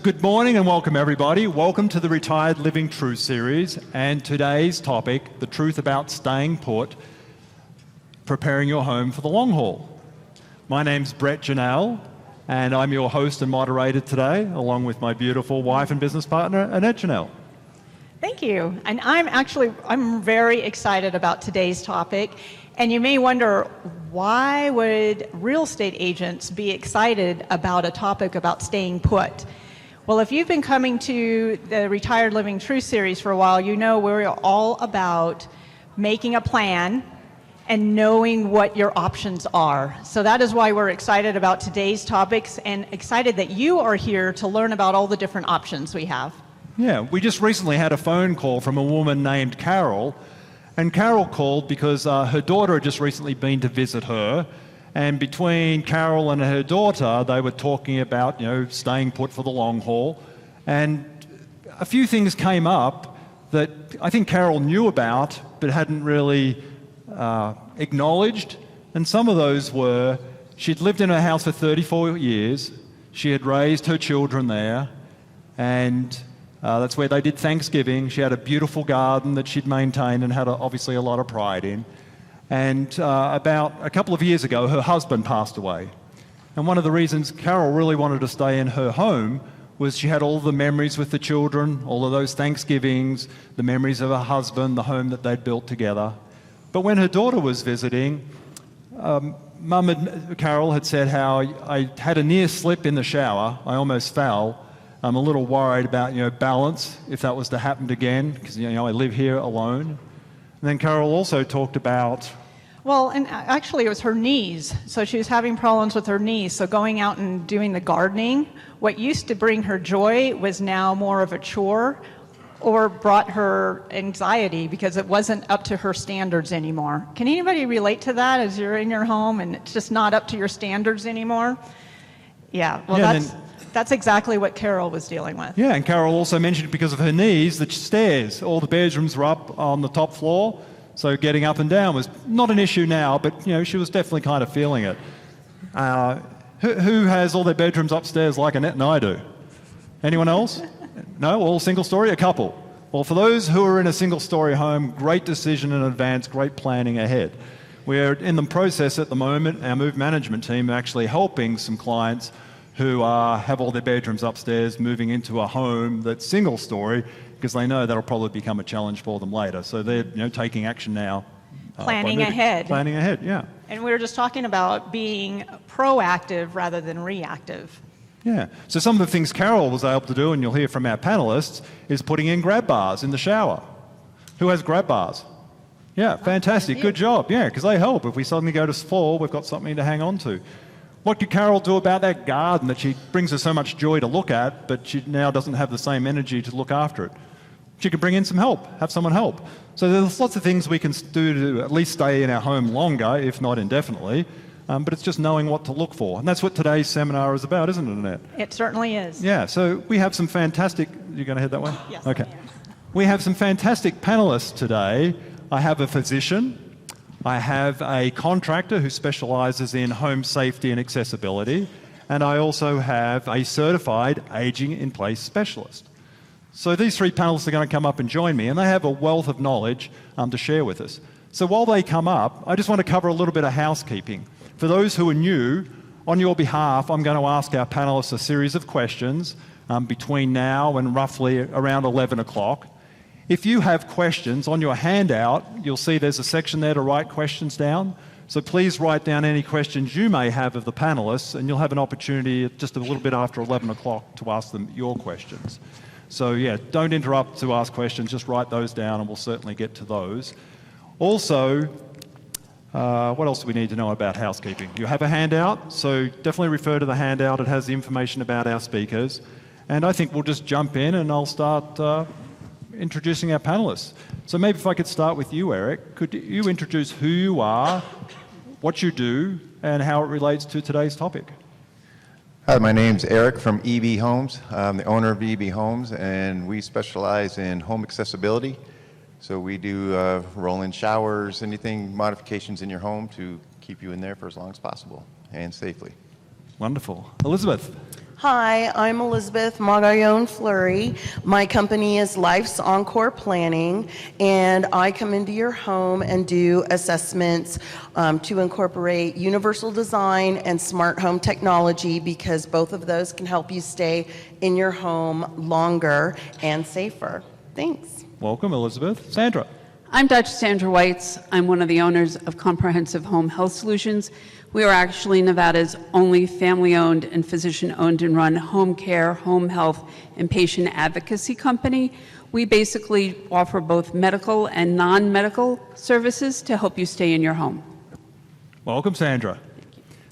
Good morning and welcome everybody. Welcome to the Retired Living Truth series and today's topic, the truth about staying put, preparing your home for the long haul. My name's Brett Janelle and I'm your host and moderator today along with my beautiful wife and business partner, Annette Janelle. Thank you. And I'm very excited about today's topic. And you may wonder, why would real estate agents be excited about a topic about staying put? Well, if you've been coming to the Retired Living Truth series for a while, you know we're all about making a plan and knowing what your options are. So that is why we're excited about today's topics and excited that you are here to learn about all the different options we have. Yeah, we just recently had a phone call from a woman named Carol, and Carol called because her daughter had just recently been to visit her. And between Carol and her daughter, they were talking about, staying put for the long haul. And a few things came up that I think Carol knew about, but hadn't really acknowledged. And some of those were, she'd lived in her house for 34 years. She had raised her children there. And that's where they did Thanksgiving. She had a beautiful garden that she'd maintained and had obviously a lot of pride in. And about a couple of years ago, her husband passed away. And one of the reasons Carol really wanted to stay in her home was she had all the memories with the children, all of those Thanksgivings, the memories of her husband, the home that they'd built together. But when her daughter was visiting, Carol had said how I had a near slip in the shower. I almost fell. I'm a little worried about, balance, if that was to happen again, because, I live here alone. And then Carol also talked about... Well, and actually it was her knees. So she was having problems with her knees. So going out and doing the gardening, what used to bring her joy was now more of a chore or brought her anxiety because it wasn't up to her standards anymore. Can anybody relate to that as you're in your home and it's just not up to your standards anymore? Yeah, well, that's exactly what Carol was dealing with. Yeah, and Carol also mentioned because of her knees, the stairs, all the bedrooms were up on the top floor, so getting up and down was not an issue now, but she was definitely kind of feeling it. Who has all their bedrooms upstairs like Annette and I do? Anyone else? No? All single story? A couple. Well, for those who are in a single story home, great decision in advance, great planning ahead. We're in the process at the moment, our move management team are actually helping some clients who have all their bedrooms upstairs, moving into a home that's single story, because they know that'll probably become a challenge for them later. So they're taking action now. Planning ahead. Planning ahead, yeah. And we were just talking about being proactive rather than reactive. Yeah. So some of the things Carol was able to do, and you'll hear from our panelists, is putting in grab bars in the shower. Who has grab bars? Yeah, fantastic. Good job. Yeah, because they help. If we suddenly go to fall, we've got something to hang on to. What could Carol do about that garden that she brings her so much joy to look at, but she now doesn't have the same energy to look after it? She could bring in some help, have someone help. So there's lots of things we can do to at least stay in our home longer, if not indefinitely, but it's just knowing what to look for. And that's what today's seminar is about, isn't it, Annette? It certainly is. Yeah, so we have some fantastic... You're going to head that way? Yes. Okay. We have some fantastic panelists today. I have a physician. I have a contractor who specialises in home safety and accessibility, and I also have a certified aging-in-place specialist. So these three panelists are going to come up and join me, and they have a wealth of knowledge to share with us. So while they come up, I just want to cover a little bit of housekeeping. For those who are new, on your behalf, I'm going to ask our panelists a series of questions between now and roughly around 11 o'clock. If you have questions on your handout, you'll see there's a section there to write questions down. So please write down any questions you may have of the panelists, and you'll have an opportunity just a little bit after 11 o'clock to ask them your questions. So yeah, don't interrupt to ask questions, just write those down and we'll certainly get to those. Also, what else do we need to know about housekeeping? You have a handout, so definitely refer to the handout. It has the information about our speakers. And I think we'll just jump in and I'll start introducing our panelists. So maybe if I could start with you, Eric. Could you introduce who you are, what you do, and how it relates to today's topic? Hi, my name's Eric from EB Homes. I'm the owner of EB Homes, and we specialize in home accessibility. So we do roll-in showers, anything, modifications in your home to keep you in there for as long as possible and safely. Wonderful. Elizabeth? Hi, I'm Elizabeth Magallon-Fleury. My company is Life's Encore Planning, and I come into your home and do assessments to incorporate universal design and smart home technology, because both of those can help you stay in your home longer and safer. Thanks. Welcome, Elizabeth. Sandra. I'm Dr. Sandra Weitz. I'm one of the owners of Comprehensive Home Health Solutions. We are actually Nevada's only family-owned and physician-owned and run home care, home health, and patient advocacy company. We basically offer both medical and non-medical services to help you stay in your home. Welcome, Sandra.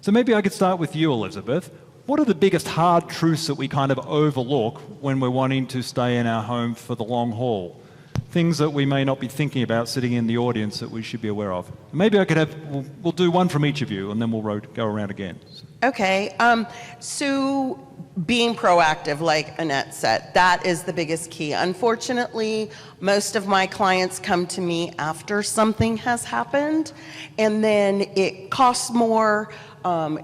So maybe I could start with you, Elizabeth. What are the biggest hard truths that we kind of overlook when we're wanting to stay in our home for the long haul? Things that we may not be thinking about sitting in the audience that we should be aware of. Maybe I could have, we'll do one from each of you and then we'll go around again. Okay, so being proactive, like Annette said, that is the biggest key. Unfortunately, most of my clients come to me after something has happened, and then it costs more.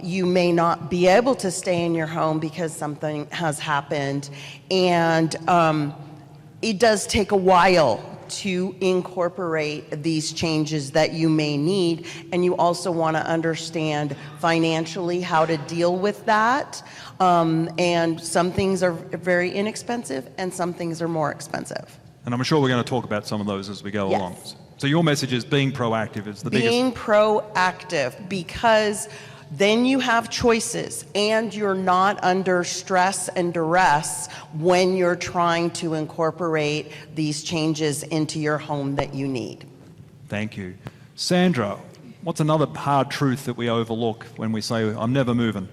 You may not be able to stay in your home because something has happened, and it does take a while to incorporate these changes that you may need, and you also want to understand financially how to deal with that. And some things are very inexpensive and some things are more expensive. And I'm sure we're going to talk about some of those as we go along. So your message is being proactive is the biggest. Being proactive, because then you have choices and you're not under stress and duress when you're trying to incorporate these changes into your home that you need. Thank you. Sandra, what's another hard truth that we overlook when we say, I'm never moving?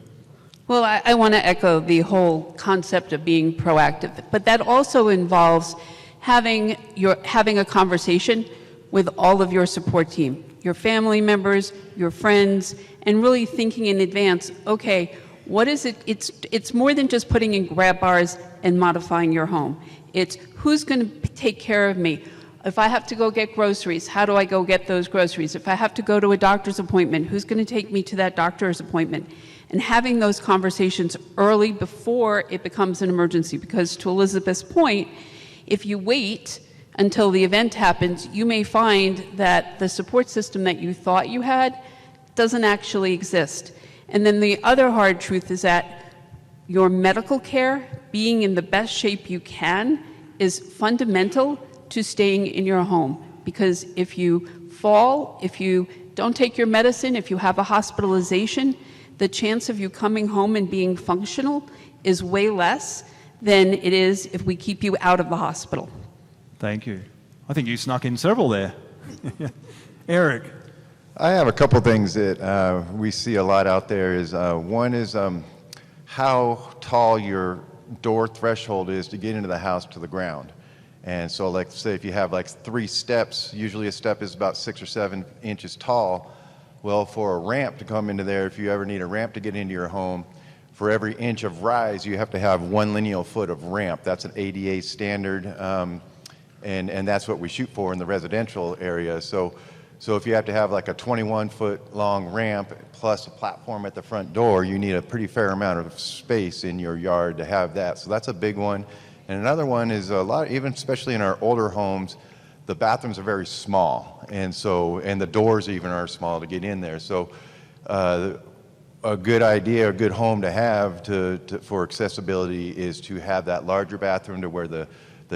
Well, I want to echo the whole concept of being proactive, but that also involves having a conversation with all of your support team, your family members, your friends, and really thinking in advance, okay, what is it? It's more than just putting in grab bars and modifying your home. It's who's going to take care of me. If I have to go get groceries, how do I go get those groceries? If I have to go to a doctor's appointment, who's going to take me to that doctor's appointment? And having those conversations early before it becomes an emergency, because to Elizabeth's point, if you wait until the event happens, you may find that the support system that you thought you had doesn't actually exist. And then the other hard truth is that your medical care, being in the best shape you can, is fundamental to staying in your home. Because if you fall, if you don't take your medicine, if you have a hospitalization, the chance of you coming home and being functional is way less than it is if we keep you out of the hospital. Thank you. I think you snuck in several there. Eric. I have a couple things that we see a lot out there. Is one is how tall your door threshold is to get into the house to the ground. And so, like, say if you have like 3 steps, usually a step is about 6 or 7 inches tall. Well, for a ramp to come into there, if you ever need a ramp to get into your home, for every inch of rise, you have to have 1 lineal foot of ramp. That's an ADA standard, and that's what we shoot for in the residential area. So if you have to have like a 21-foot long ramp plus a platform at the front door, you need a pretty fair amount of space in your yard to have that. So that's a big one. And another one is a lot, even especially in our older homes, the bathrooms are very small, and the doors even are small to get in there. So a good idea, a good home to have for accessibility is to have that larger bathroom to where the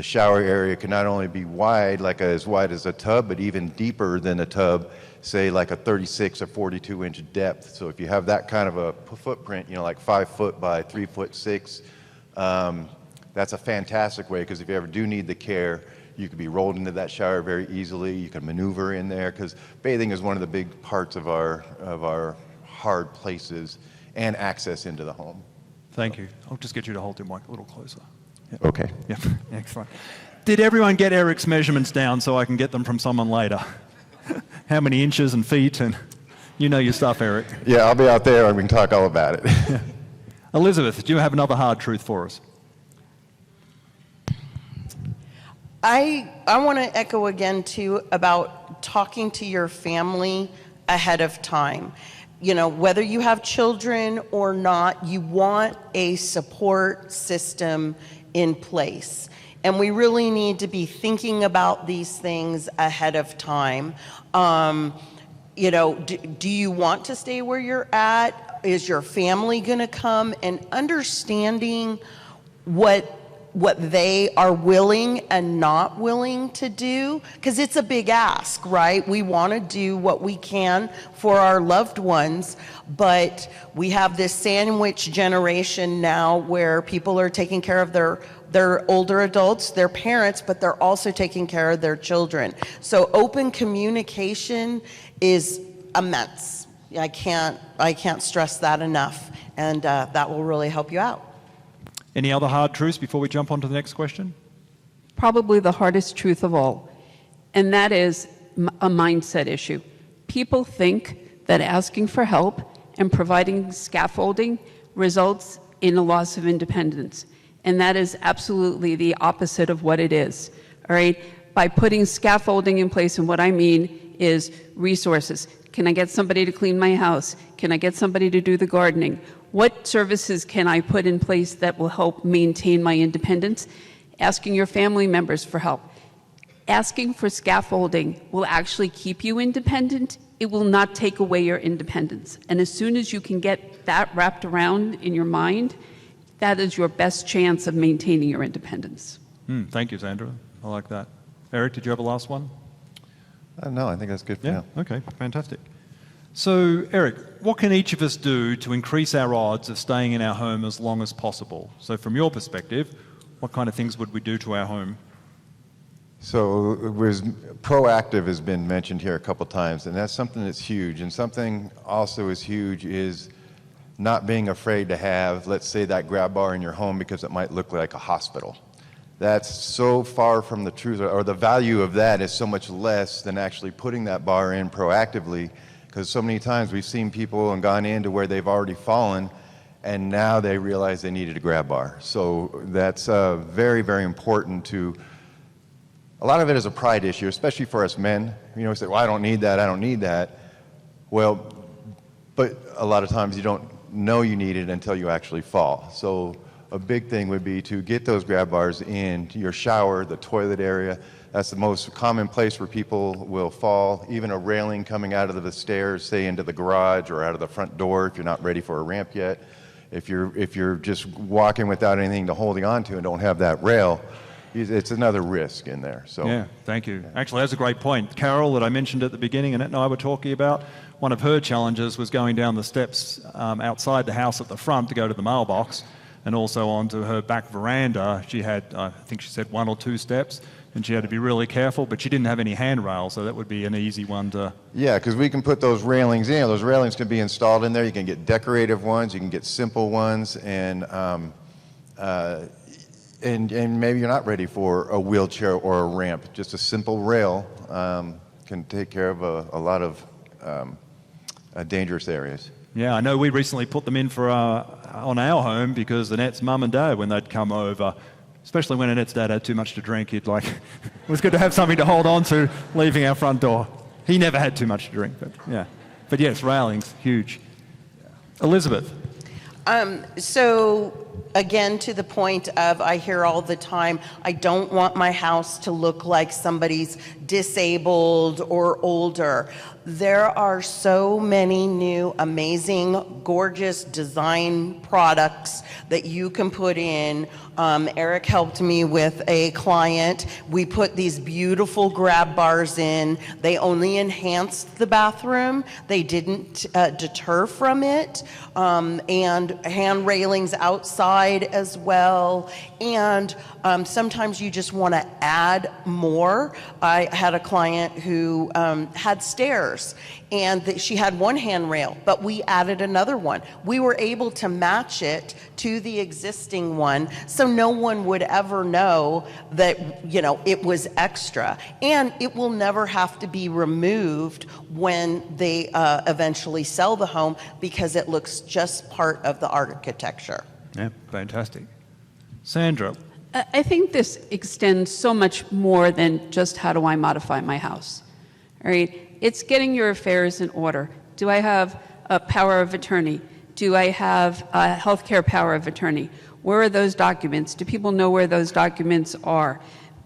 shower area can not only be wide, like as wide as a tub, but even deeper than a tub, say like a 36 or 42 inch depth. So if you have that kind of a footprint, like 5 foot by 3'6", that's a fantastic way, because if you ever do need the care, you could be rolled into that shower very easily. You can maneuver in there, because bathing is one of the big parts of our hard places and access into the home. Thank you. I'll just get you to hold your mic a little closer. Yep. Okay. Yep. Excellent. Did everyone get Eric's measurements down so I can get them from someone later? How many inches and feet, and you know your stuff, Eric. Yeah, I'll be out there and we can talk all about it. Elizabeth, do you have another hard truth for us? I want to echo again too about talking to your family ahead of time. whether you have children or not, you want a support system in place. And we really need to be thinking about these things ahead of time. Do you want to stay where you're at? Is your family going to come? And understanding what they are willing and not willing to do, because it's a big ask, right? We want to do what we can for our loved ones, but we have this sandwich generation now where people are taking care of their older adults, their parents, but they're also taking care of their children. So open communication is immense. I can't stress that enough, and that will really help you out. Any other hard truths before we jump on to the next question? Probably the hardest truth of all, and that is a mindset issue. People think that asking for help and providing scaffolding results in a loss of independence, and that is absolutely the opposite of what it is, all right? By putting scaffolding in place, and what I mean is resources. Can I get somebody to clean my house? Can I get somebody to do the gardening? What services can I put in place that will help maintain my independence? Asking your family members for help. Asking for scaffolding will actually keep you independent. It will not take away your independence. And as soon as you can get that wrapped around in your mind, that is your best chance of maintaining your independence. Thank you, Sandra. I like that. Eric, did you have a last one? No, I think that's good for now. Okay, fantastic. So, Eric, what can each of us do to increase our odds of staying in our home as long as possible? So from your perspective, what kind of things would we do to our home? So proactive has been mentioned here a couple times, and that's something that's huge. And something also is huge is not being afraid to have, let's say, that grab bar in your home because it might look like a hospital. That's so far from the truth, or the value of that is so much less than actually putting that bar in proactively, because so many times we've seen people and gone into where they've already fallen, and now they realize they needed a grab bar. So that's very, very important to, a lot of it is a pride issue, especially for us men. We say, well, I don't need that. Well, but a lot of times you don't know you need it until you actually fall. So a big thing would be to get those grab bars in your shower, the toilet area. That's the most common place where people will fall. Even a railing coming out of the stairs, say into the garage or out of the front door if you're not ready for a ramp yet. If you're just walking without anything to holding on to and don't have that rail, it's another risk in there. So yeah, thank you. Actually, that's a great point. Carol, that I mentioned at the beginning, Annette and I were talking about, one of her challenges was going down the steps outside the house at the front to go to the mailbox, and also onto her back veranda. She had, I think she said, 1 or 2 steps, and she had to be really careful, but she didn't have any handrails, so that would be an easy one to... Yeah, because we can put those railings in. Those railings can be installed in there. You can get decorative ones, you can get simple ones, and maybe you're not ready for a wheelchair or a ramp. Just a simple rail can take care of a lot of dangerous areas. Yeah, I know we recently put them in for on our home because Annette's mum and dad, when they'd come over, especially when Annette's dad had too much to drink, it was good to have something to hold on to leaving our front door. He never had too much to drink, but yeah. But yes, railings, huge. Elizabeth. So again, to the point of, I hear all the time, I don't want my house to look like somebody's disabled or older. There are so many new, amazing, gorgeous design products that you can put in. Eric helped me with a client. We put these beautiful grab bars in. They only enhanced the bathroom. They didn't deter from it. And hand railings outside as well. And sometimes you just want to add more. I had a client who had stairs, and she had one handrail, but we added another one. We were able to match it to the existing one, so no one would ever know that, it was extra. And it will never have to be removed when they eventually sell the home, because it looks just part of the architecture. Yeah, fantastic. Sandra. I think this extends so much more than just how do I modify my house. All right, it's getting your affairs in order. Do I have a power of attorney? Do I have a healthcare power of attorney? Where are those documents? Do people know where those documents are?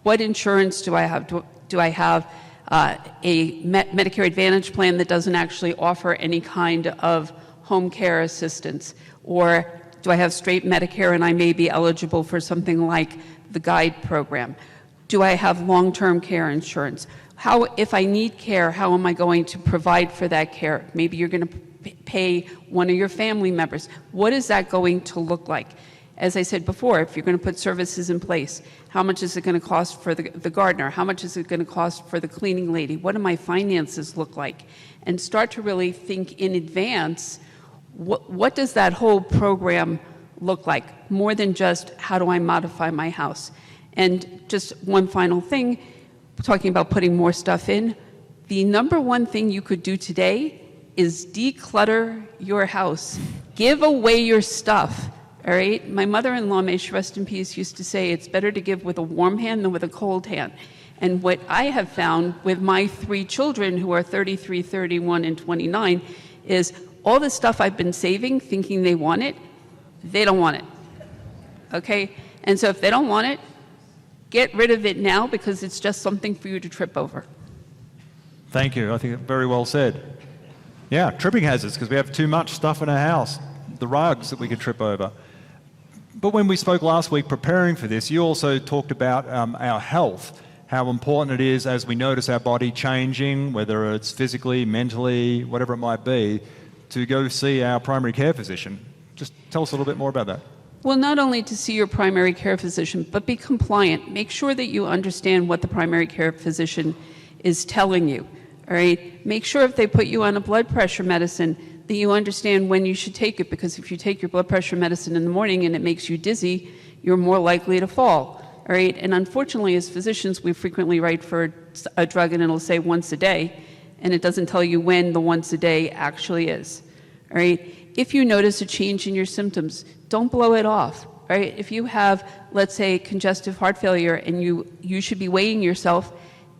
What insurance do I have? Do I have a Medicare Advantage plan that doesn't actually offer any kind of home care assistance? Or do I have straight Medicare and I may be eligible for something like the GUIDE program? Do I have long-term care insurance? How, if I need care, how am I going to provide for that care? Maybe you're going to pay one of your family members. What is that going to look like? As I said before, if you're going to put services in place, how much is it going to cost for the gardener? How much is it going to cost for the cleaning lady? What do my finances look like? And start to really think in advance, what does that whole program look like? More than just how do I modify my house? And just one final thing, talking about putting more stuff in, the number one thing you could do today is declutter your house. Give away your stuff, all right? My mother-in-law, may she rest in peace, used to say it's better to give with a warm hand than with a cold hand. And what I have found with my 3 children, who are 33, 31, and 29, is all the stuff I've been saving, thinking they want it, they don't want it, okay? And so if they don't want it, get rid of it now, because it's just something for you to trip over. Thank you. I think very well said. Yeah, tripping hazards, because we have too much stuff in our house, the rugs that we could trip over. But when we spoke last week preparing for this, you also talked about our health, how important it is as we notice our body changing, whether it's physically, mentally, whatever it might be, to go see our primary care physician. Just tell us a little bit more about that. Well, not only to see your primary care physician, but be compliant. Make sure that you understand what the primary care physician is telling you, all right? Make sure if they put you on a blood pressure medicine that you understand when you should take it, because if you take your blood pressure medicine in the morning and it makes you dizzy, you're more likely to fall, all right? And unfortunately, as physicians, we frequently write for a drug and it'll say once a day, and it doesn't tell you when the once a day actually is, all right? If you notice a change in your symptoms, don't blow it off, right? If you have, let's say, congestive heart failure, and you should be weighing yourself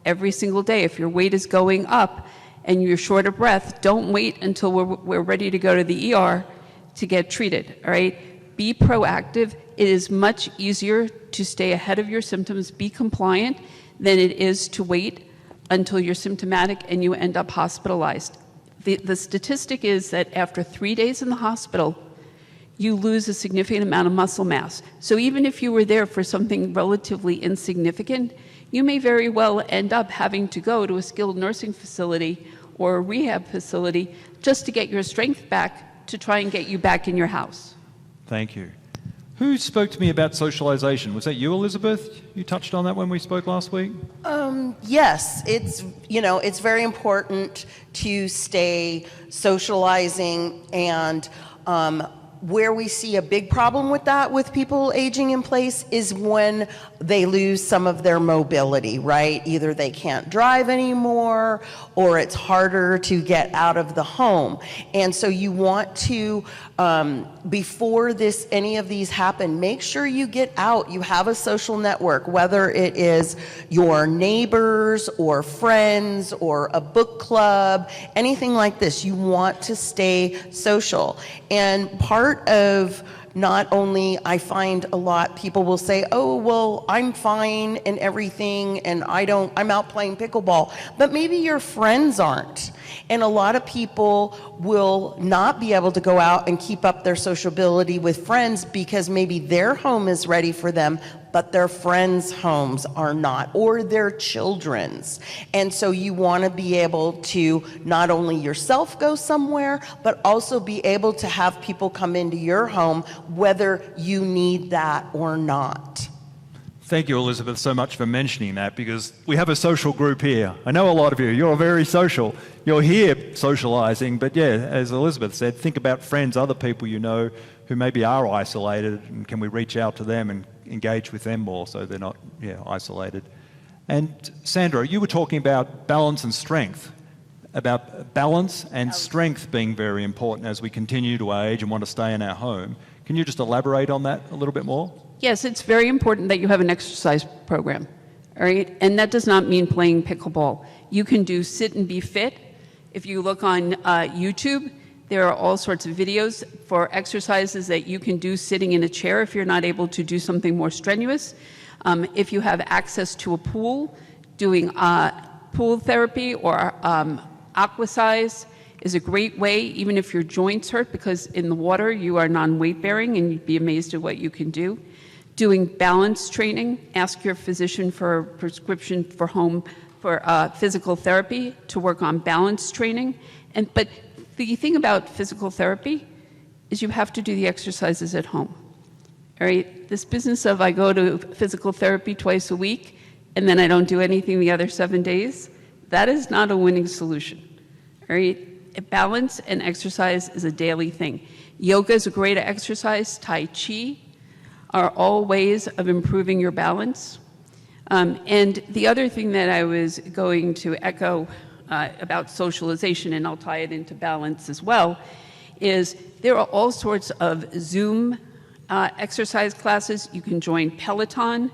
every single day. If your weight is going up and you're short of breath, don't wait until we're ready to go to the ER to get treated, all right? Be proactive. It is much easier to stay ahead of your symptoms, be compliant, than it is to wait until you're symptomatic and you end up hospitalized. The statistic is that after 3 days in the hospital, you lose a significant amount of muscle mass. So even if you were there for something relatively insignificant, you may very well end up having to go to a skilled nursing facility or a rehab facility just to get your strength back to try and get you back in your house. Thank you. Who spoke to me about socialization? Was that you, Elizabeth? You touched on that when we spoke last week? Yes, it's very important to stay socializing, and where we see a big problem with that, with people aging in place, is when they lose some of their mobility, right? Either they can't drive anymore, or it's harder to get out of the home. And so you want to, before any of these happen, make sure you get out. You have a social network, whether it is your neighbors or friends or a book club, anything like this. You want to stay social. And part of, not only, I find a lot people will say, oh, well, I'm fine and everything, and I'm out playing pickleball, but maybe your friends aren't. And a lot of people will not be able to go out and keep up their sociability with friends because maybe their home is ready for them, but their friends' homes are not, or their children's. And so you want to be able to not only yourself go somewhere, but also be able to have people come into your home, whether you need that or not. Thank you, Elizabeth, so much for mentioning that, because we have a social group here. I know a lot of you, you're very social. You're here socializing, but yeah, as Elizabeth said, think about friends, other people you know who maybe are isolated, and can we reach out to them and engage with them more so they're not isolated. And Sandra, you were talking about balance and strength, about balance and strength being very important as we continue to age and want to stay in our home. Can you just elaborate on that a little bit more? Yes, it's very important that you have an exercise program, all right? And that does not mean playing pickleball. You can do Sit and Be Fit. If you look on YouTube, There are all sorts of videos for exercises that you can do sitting in a chair if you're not able to do something more strenuous. If you have access to a pool, doing pool therapy or aquasize is a great way, even if your joints hurt, because in the water you are non-weight bearing and you'd be amazed at what you can do. Doing balance training, ask your physician for a prescription for physical therapy to work on balance training. But the thing about physical therapy is you have to do the exercises at home. All right? This business of I go to physical therapy twice a week and then I don't do anything the other 7 days, that is not a winning solution. All right? Balance and exercise is a daily thing. Yoga is a great exercise. Tai Chi are all ways of improving your balance. And the other thing that I was going to echo about socialization, and I'll tie it into balance as well, is there are all sorts of Zoom exercise classes. You can join Peloton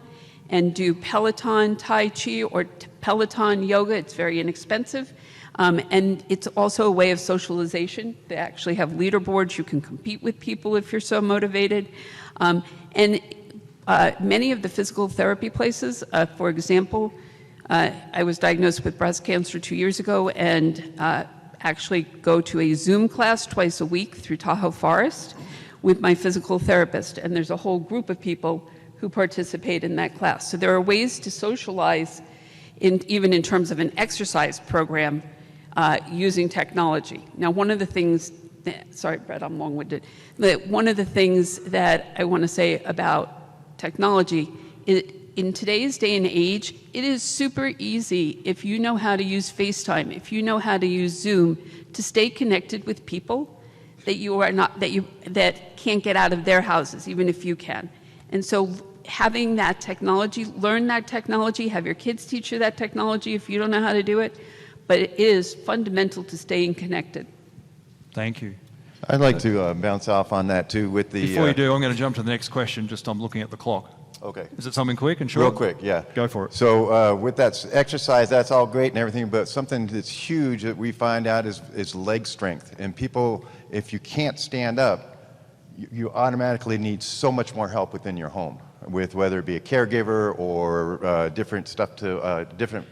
and do Peloton Tai Chi or Peloton Yoga. It's very inexpensive. And it's also a way of socialization. They actually have leaderboards. You can compete with people if you're so motivated. Many of the physical therapy places, for example, I was diagnosed with breast cancer 2 years ago and actually go to a Zoom class twice a week through Tahoe Forest with my physical therapist. And there's a whole group of people who participate in that class. So there are ways to socialize, even in terms of an exercise program, using technology. Now, one of the things, sorry, Brett, I'm long-winded, but one of the things that I want to say about technology is in today's day and age, it is super easy if you know how to use FaceTime, if you know how to use Zoom, to stay connected with people that can't get out of their houses, even if you can. And so having that technology, learn that technology, have your kids teach you that technology if you don't know how to do it, but it is fundamental to staying connected. Thank you. I'd like to bounce off on that too with the... Before you do, I'm going to jump to the next question, just I'm looking at the clock. Okay. Is it something quick and short? Real quick, yeah. Go for it. So with that exercise, that's all great and everything, but something that's huge that we find out is leg strength. And people, if you can't stand up, you automatically need so much more help within your home, with whether it be a caregiver or different stuff to different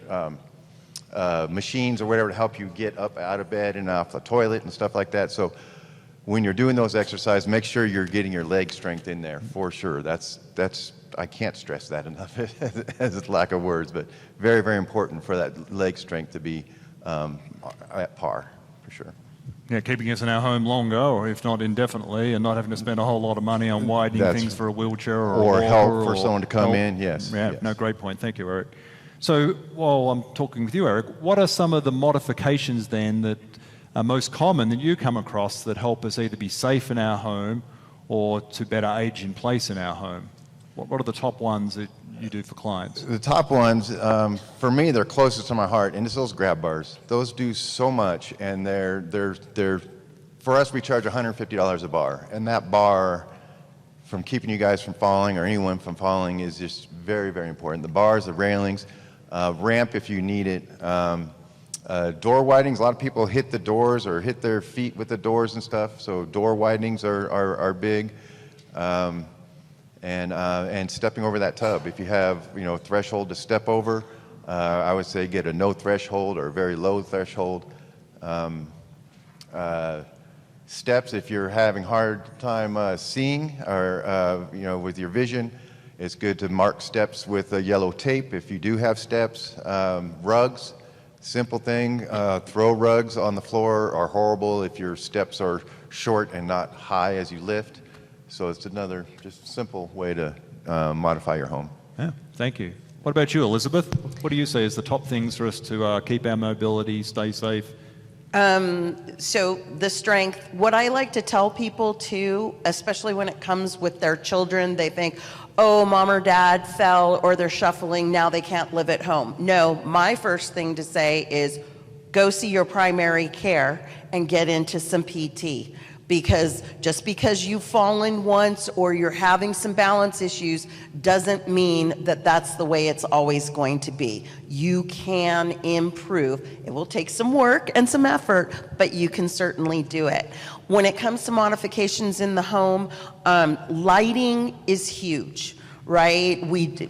machines or whatever to help you get up out of bed and off the toilet and stuff like that. So when you're doing those exercises, make sure you're getting your leg strength in there for sure. That's I can't stress that enough as a lack of words, but very, very important for that leg strength to be at par, for sure. Yeah, keeping us in our home longer, or if not indefinitely, and not having to spend a whole lot of money on widening things for a wheelchair or help for someone to come in, yes. Yeah, yes. No, great point. Thank you, Eric. So while I'm talking with you, Eric, what are some of the modifications then that are most common that you come across that help us either be safe in our home or to better age in place in our home? What are the top ones that you do for clients? The top ones, for me, they're closest to my heart, and it's those grab bars. Those do so much, and they're for us, we charge $150 a bar, and that bar, from keeping you guys from falling or anyone from falling, is just very, very important. The bars, the railings, ramp if you need it, door widenings. A lot of people hit the doors or hit their feet with the doors and stuff, so door widenings are big. And stepping over that tub. If you have, threshold to step over, I would say get a no threshold or a very low threshold. Steps, if you're having hard time seeing or, with your vision, it's good to mark steps with a yellow tape if you do have steps. Rugs, simple thing, throw rugs on the floor are horrible if your steps are short and not high as you lift. So it's another just simple way to modify your home. Yeah, thank you. What about you, Elizabeth? What do you say is the top things for us to keep our mobility, stay safe? So the strength, what I like to tell people too, especially when it comes with their children, they think, oh, mom or dad fell or they're shuffling, now they can't live at home. No, my first thing to say is go see your primary care and get into some PT. because just because you've fallen once or you're having some balance issues doesn't mean that that's the way it's always going to be. You can improve. It will take some work and some effort, but you can certainly do it. When it comes to modifications in the home, lighting is huge. Right?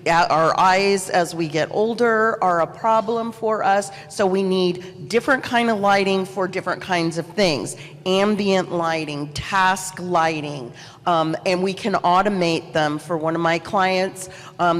Our eyes as we get older are a problem for us, so we need different kind of lighting for different kinds of things. Ambient lighting, task lighting, and we can automate them. For one of my clients,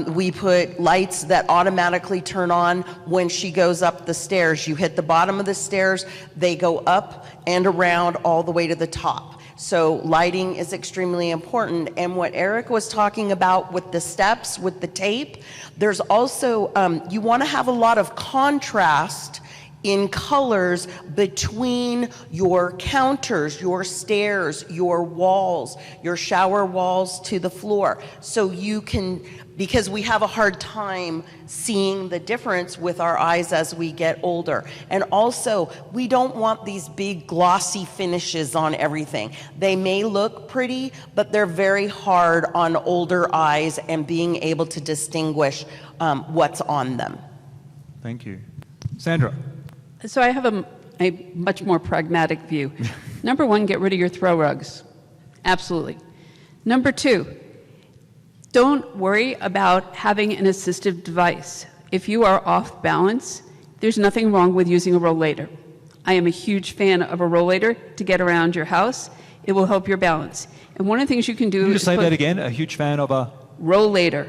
we put lights that automatically turn on when she goes up the stairs. You hit the bottom of the stairs, they go up and around all the way to the top. So lighting is extremely important. And what Eric was talking about with the steps, with the tape, there's also, you want to have a lot of contrast in colors between your counters, your stairs, your walls, your shower walls to the floor. So you can, because we have a hard time seeing the difference with our eyes as we get older. And also, we don't want these big glossy finishes on everything. They may look pretty, but they're very hard on older eyes and being able to distinguish what's on them. Thank you. Sandra. So I have a much more pragmatic view. Number one, get rid of your throw rugs. Absolutely. Number two, don't worry about having an assistive device. If you are off balance, there's nothing wrong with using a rollator. I am a huge fan of a rollator to get around your house. It will help your balance. And one of the things you can do Can you is just say that again? A huge fan of a rollator.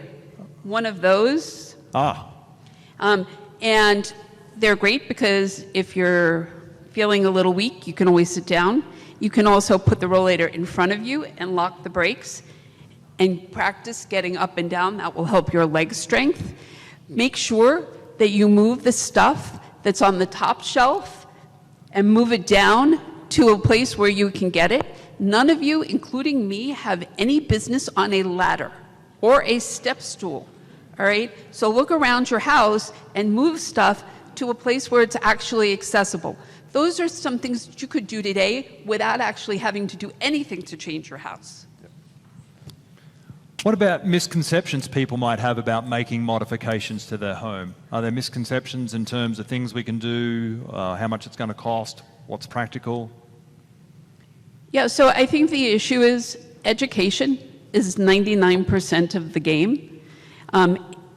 One of those. And they're great because if you're feeling a little weak, you can always sit down. You can also put the rollator in front of you and lock the brakes and practice getting up and down. That will help your leg strength. Make sure that you move the stuff that's on the top shelf and move it down to a place where you can get it. None of you, including me, have any business on a ladder or a step stool. All right? So look around your house and move stuff to a place where it's actually accessible. Those are some things that you could do today without actually having to do anything to change your house. What about misconceptions people might have about making modifications to their home? Are there misconceptions in terms of things we can do, how much it's going to cost, what's practical? Yeah, so I think the issue is education is 99% of the game.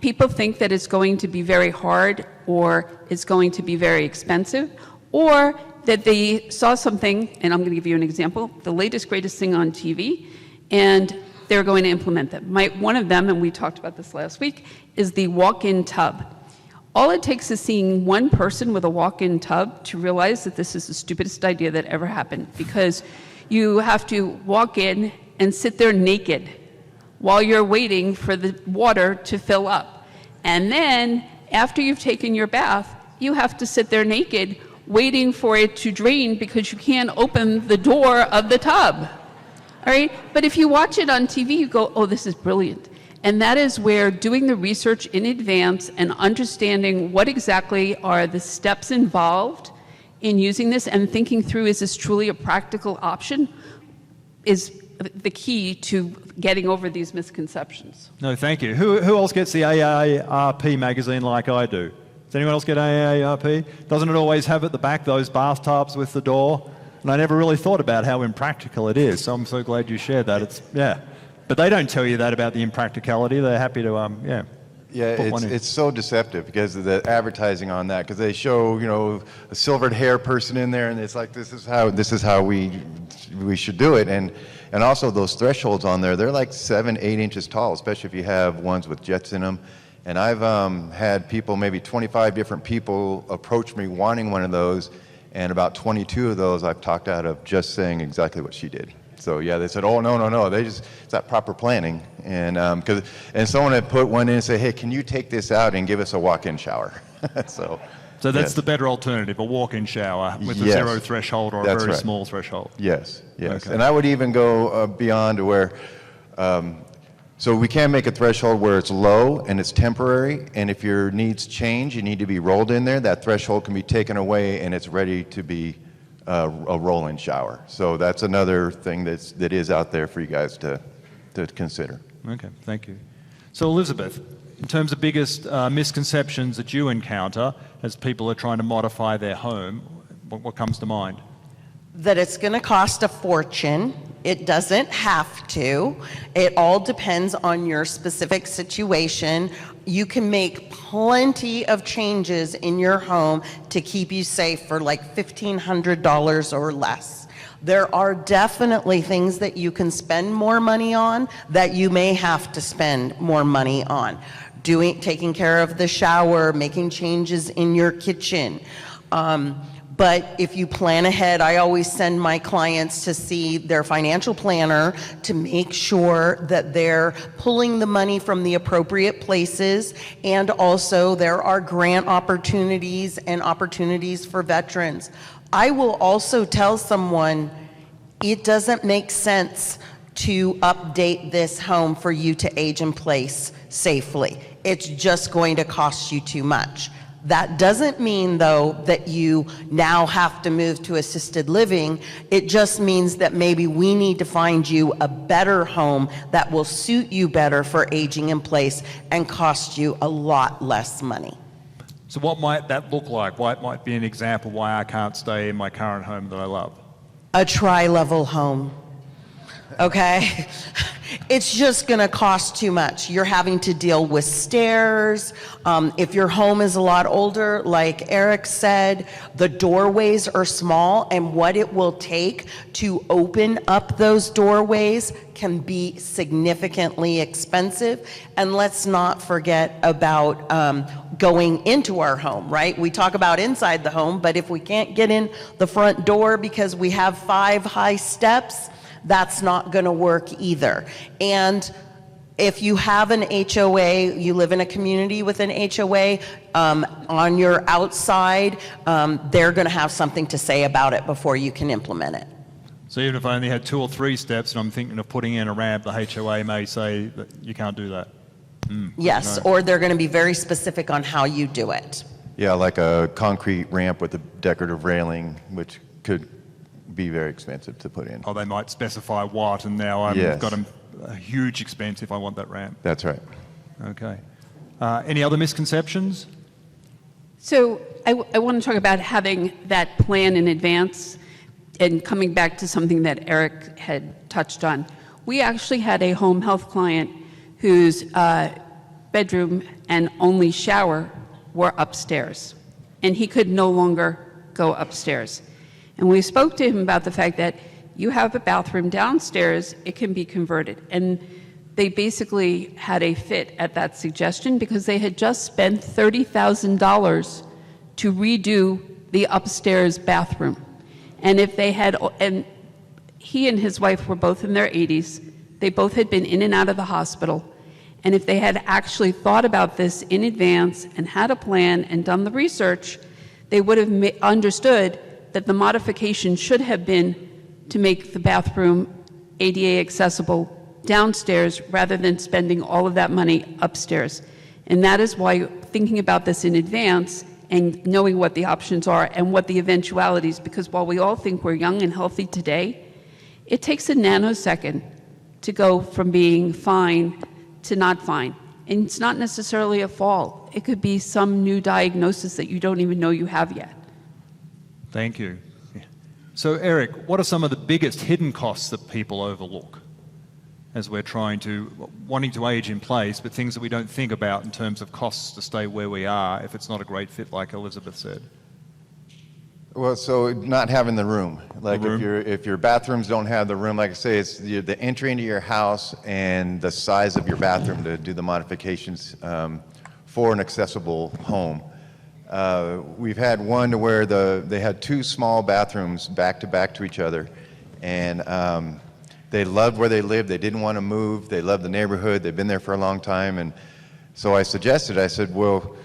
People think that it's going to be very hard or it's going to be very expensive, or that they saw something, and I'm going to give you an example, the latest, greatest thing on TV, and they're going to implement them. One of them, and we talked about this last week, is the walk-in tub. All it takes is seeing one person with a walk-in tub to realize that this is the stupidest idea that ever happened, because you have to walk in and sit there naked while you're waiting for the water to fill up. And then, after you've taken your bath, you have to sit there naked waiting for it to drain because you can't open the door of the tub. All right? But if you watch it on TV, you go, oh, this is brilliant. And that is where doing the research in advance and understanding what exactly are the steps involved in using this and thinking through, is this truly a practical option, is the key to getting over these misconceptions. No, thank you. Who else gets the AARP magazine like I do? Does anyone else get AARP? Doesn't it always have at the back those bathtubs with the door? And I never really thought about how impractical it is, so I'm so glad you shared that. Yeah. But they don't tell you that about the impracticality. They're happy to, Yeah, it's so deceptive because of the advertising on that, because they show, a silvered hair person in there, and it's like, this is how we should do it. And also those thresholds on there, they're like 7-8 inches tall, especially if you have ones with jets in them. And I've had people, maybe 25 different people, approach me wanting one of those, and about 22 of those I've talked out of just saying exactly what she did. So yeah, they said, oh, no, it's that proper planning. And someone had put one in and said, hey, can you take this out and give us a walk-in shower? So that's yes. the better alternative, a walk-in shower with a zero threshold or a very small threshold. Yes. Okay. And I would even go beyond to where, so we can make a threshold where it's low and it's temporary, and if your needs change, you need to be rolled in there, that threshold can be taken away and it's ready to be a roll-in shower. So that's another thing that is out there for you guys to consider. Okay, thank you. So Elizabeth, in terms of biggest misconceptions that you encounter as people are trying to modify their home, what comes to mind? That it's going to cost a fortune. It doesn't have to. It all depends on your specific situation. You can make plenty of changes in your home to keep you safe for like $1,500 or less. There are definitely things that you can spend more money on that you may have to spend more money on. Taking care of the shower, making changes in your kitchen. But if you plan ahead, I always send my clients to see their financial planner to make sure that they're pulling the money from the appropriate places. And also there are grant opportunities and opportunities for veterans. I will also tell someone it doesn't make sense to update this home for you to age in place safely. It's just going to cost you too much. That doesn't mean, though, that you now have to move to assisted living. It just means that maybe we need to find you a better home that will suit you better for aging in place and cost you a lot less money. So what might that look like? What might be an example why I can't stay in my current home that I love? A tri-level home. Okay? It's just going to cost too much. You're having to deal with stairs. If your home is a lot older, like Eric said, the doorways are small, and what it will take to open up those doorways can be significantly expensive. And let's not forget about going into our home, right? We talk about inside the home, but if we can't get in the front door because we have 5 high steps, that's not going to work either. And if you have an HOA, you live in a community with an HOA, on your outside, they're going to have something to say about it before you can implement it. So even if I only had 2 or 3 steps and I'm thinking of putting in a ramp, the HOA may say that you can't do that. Yes, or they're going to be very specific on how you do it. Yeah, like a concrete ramp with a decorative railing, which could be very expensive to put in. Oh, they might specify what, and now I've got a huge expense if I want that ramp. That's right. Okay. Any other misconceptions? So I want to talk about having that plan in advance and coming back to something that Eric had touched on. We actually had a home health client whose bedroom and only shower were upstairs, and he could no longer go upstairs. And we spoke to him about the fact that you have a bathroom downstairs, it can be converted. And they basically had a fit at that suggestion because they had just spent $30,000 to redo the upstairs bathroom. And if they had, and he and his wife were both in their 80s, they both had been in and out of the hospital. And if they had actually thought about this in advance and had a plan and done the research, they would have understood that the modification should have been to make the bathroom ADA accessible downstairs rather than spending all of that money upstairs. And that is why thinking about this in advance and knowing what the options are and what the eventualities, because while we all think we're young and healthy today, it takes a nanosecond to go from being fine to not fine. And it's not necessarily a fall. It could be some new diagnosis that you don't even know you have yet. Thank you. So Eric, what are some of the biggest hidden costs that people overlook as we're wanting to age in place, but things that we don't think about in terms of costs to stay where we are if it's not a great fit, like Elizabeth said? Well, so not having the room. Like if your bathrooms don't have the room, like I say, it's the entry into your house and the size of your bathroom to do the modifications for an accessible home. We've had one to where they had 2 small bathrooms back to back to each other, and they loved where they lived. They didn't want to move. They loved the neighborhood. They've been there for a long time, and so I said, well,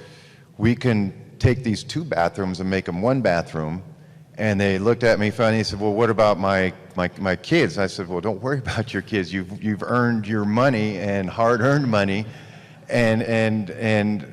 we can take these 2 bathrooms and make them 1 bathroom. And they looked at me funny and said, well, what about my kids? I said, well, don't worry about your kids. You've earned your money and hard-earned money, and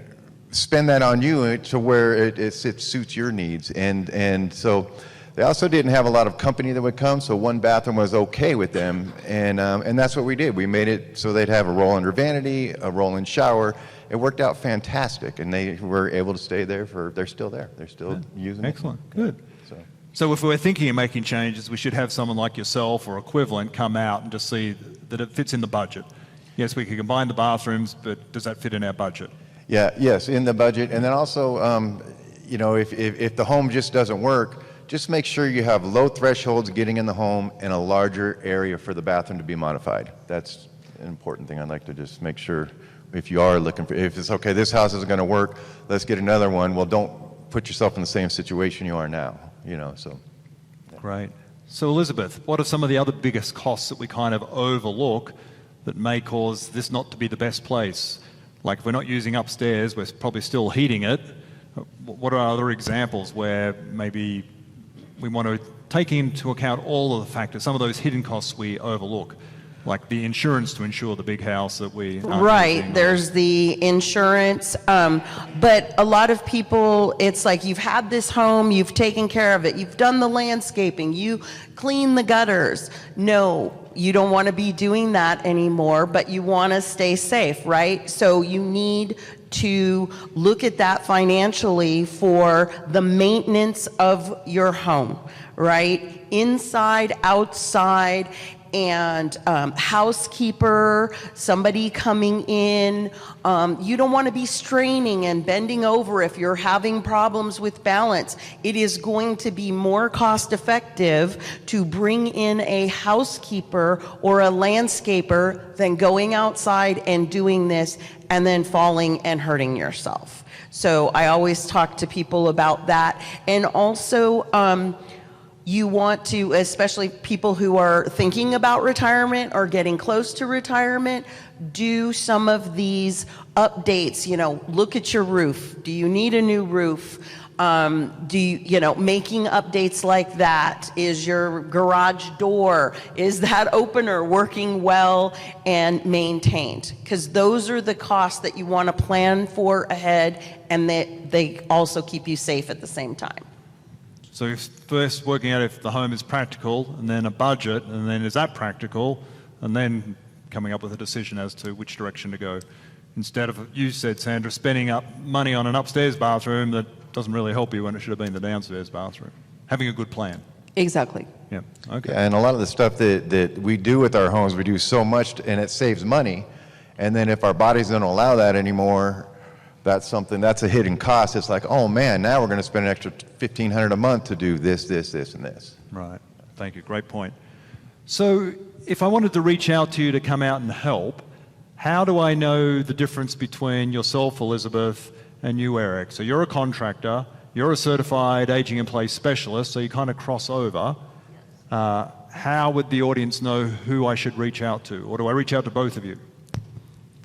spend that on you to where it suits your needs. And so They also didn't have a lot of company that would come, so one bathroom was okay with them, and that's what we did. We made it so they'd have a roll-under vanity, a roll-in shower. It worked out fantastic, and they were able to stay there they're still there. They're still using it. Excellent. Good. So. So if we're thinking of making changes, we should have someone like yourself or equivalent come out and just see that it fits in the budget. Yes, we can combine the bathrooms, but does that fit in our budget? Yeah, yes, in the budget. And then also, you know, if the home just doesn't work, just make sure you have low thresholds getting in the home and a larger area for the bathroom to be modified. That's an important thing I'd like to just make sure. If you are looking for, if it's okay, this house isn't going to work, let's get another one. Well, don't put yourself in the same situation you are now, you know, so. Great. So Elizabeth, what are some of the other biggest costs that we kind of overlook that may cause this not to be the best place? Like if we're not using upstairs, we're probably still heating it. What are other examples where maybe we want to take into account all of the factors, some of those hidden costs we overlook? Like the insurance to insure the big house that we aren't Right, using. there's the insurance, but a lot of people, it's like you've had this home, you've taken care of it, you've done the landscaping, you clean the gutters. No, you don't want to be doing that anymore, but you want to stay safe, right? So you need to look at that financially for the maintenance of your home, right? Inside, outside, and housekeeper, somebody coming in. You don't want to be straining and bending over if you're having problems with balance. It is going to be more cost effective to bring in a housekeeper or a landscaper than going outside and doing this and then falling and hurting yourself. So I always talk to people about that. And also, you want to, especially people who are thinking about retirement or getting close to retirement, do some of these updates. You know, look at your roof. Do you need a new roof? Making updates like that. Is your garage door, is that opener working well and maintained? Because those are the costs that you want to plan for ahead, and they also keep you safe at the same time. So first working out if the home is practical, and then a budget, and then is that practical, and then coming up with a decision as to which direction to go. Instead of, you said, Sandra, spending up money on an upstairs bathroom that doesn't really help you when it should have been the downstairs bathroom. Having a good plan. Exactly. Yeah, okay. And a lot of the stuff that we do with our homes, we do so much, and it saves money. And then if our bodies don't allow that anymore, that's a hidden cost. It's like, oh man, now we're going to spend an extra $1,500 a month to do this, this, this, and this. Right. Thank you. Great point. So if I wanted to reach out to you to come out and help, how do I know the difference between yourself, Elizabeth, and you, Eric? So you're a contractor, you're a certified aging in place specialist, so you kind of cross over. How would the audience know who I should reach out to? Or do I reach out to both of you?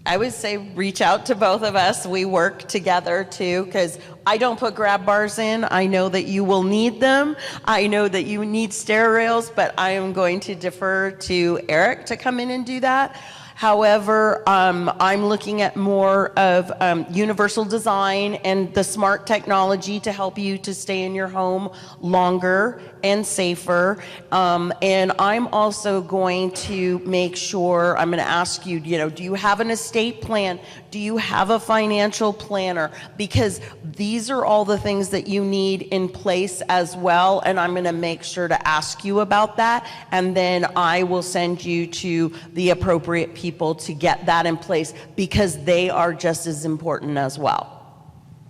I would say reach out to both of us. We work together too, because I don't put grab bars in. I know that you will need them. I know that you need stair rails, but I am going to defer to Eric to come in and do that. However, I'm looking at more of universal design and the smart technology to help you to stay in your home longer and safer. And I'm also going to make sure, I'm going to ask you, do you have an estate plan? Do you have a financial planner? Because these are all the things that you need in place as well. And I'm going to make sure to ask you about that. And then I will send you to the appropriate people to get that in place, because they are just as important as well.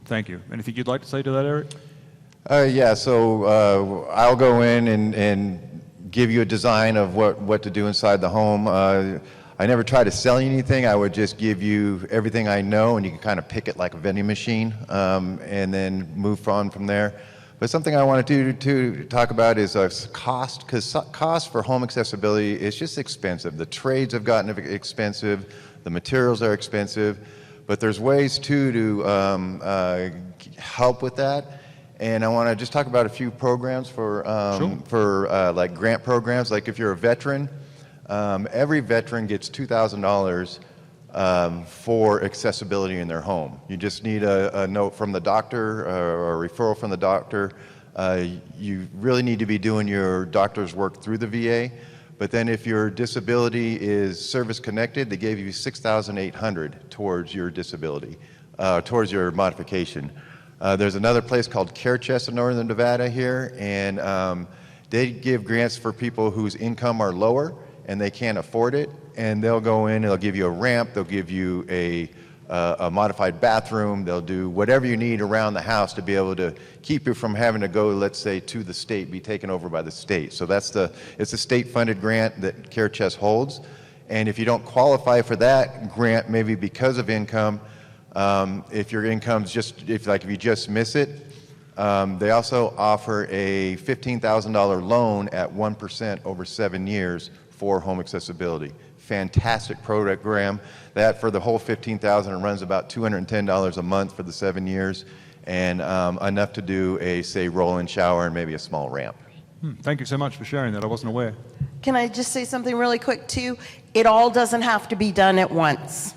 Thank you. Anything you'd like to say to that, Eric? Yeah, so I'll go in and give you a design of what to do inside the home. I never try to sell you anything. I would just give you everything I know, and you can kind of pick it like a vending machine, and then move on from there. But something I want to talk about is cost, because cost for home accessibility is just expensive. The trades have gotten expensive, the materials are expensive, but there's ways to help with that. And I want to just talk about a few programs for like grant programs. Like if you're a veteran, every veteran gets $2,000 for accessibility in their home. You just need a note from the doctor or a referral from the doctor you really need to be doing your doctor's work through the VA. But then if your disability is service connected, they gave you $6,800 towards your disability, towards your modification. There's another place called Care Chest in Northern Nevada here, and they give grants for people whose income are lower and they can't afford it, and they'll go in, they'll give you a ramp, they'll give you a modified bathroom, they'll do whatever you need around the house to be able to keep you from having to go, let's say, to the state, be taken over by the state. So it's a state-funded grant that Care Chest holds, and if you don't qualify for that grant, maybe because of income, if your income's if you just miss it, they also offer a $15,000 loan at 1% over 7 years for home accessibility. Fantastic program. That for the whole $15,000 runs about $210 a month for the 7 years, and enough to do a, say, roll-in shower and maybe a small ramp. Thank you so much for sharing that. I wasn't aware. Can I just say something really quick too? It all doesn't have to be done at once.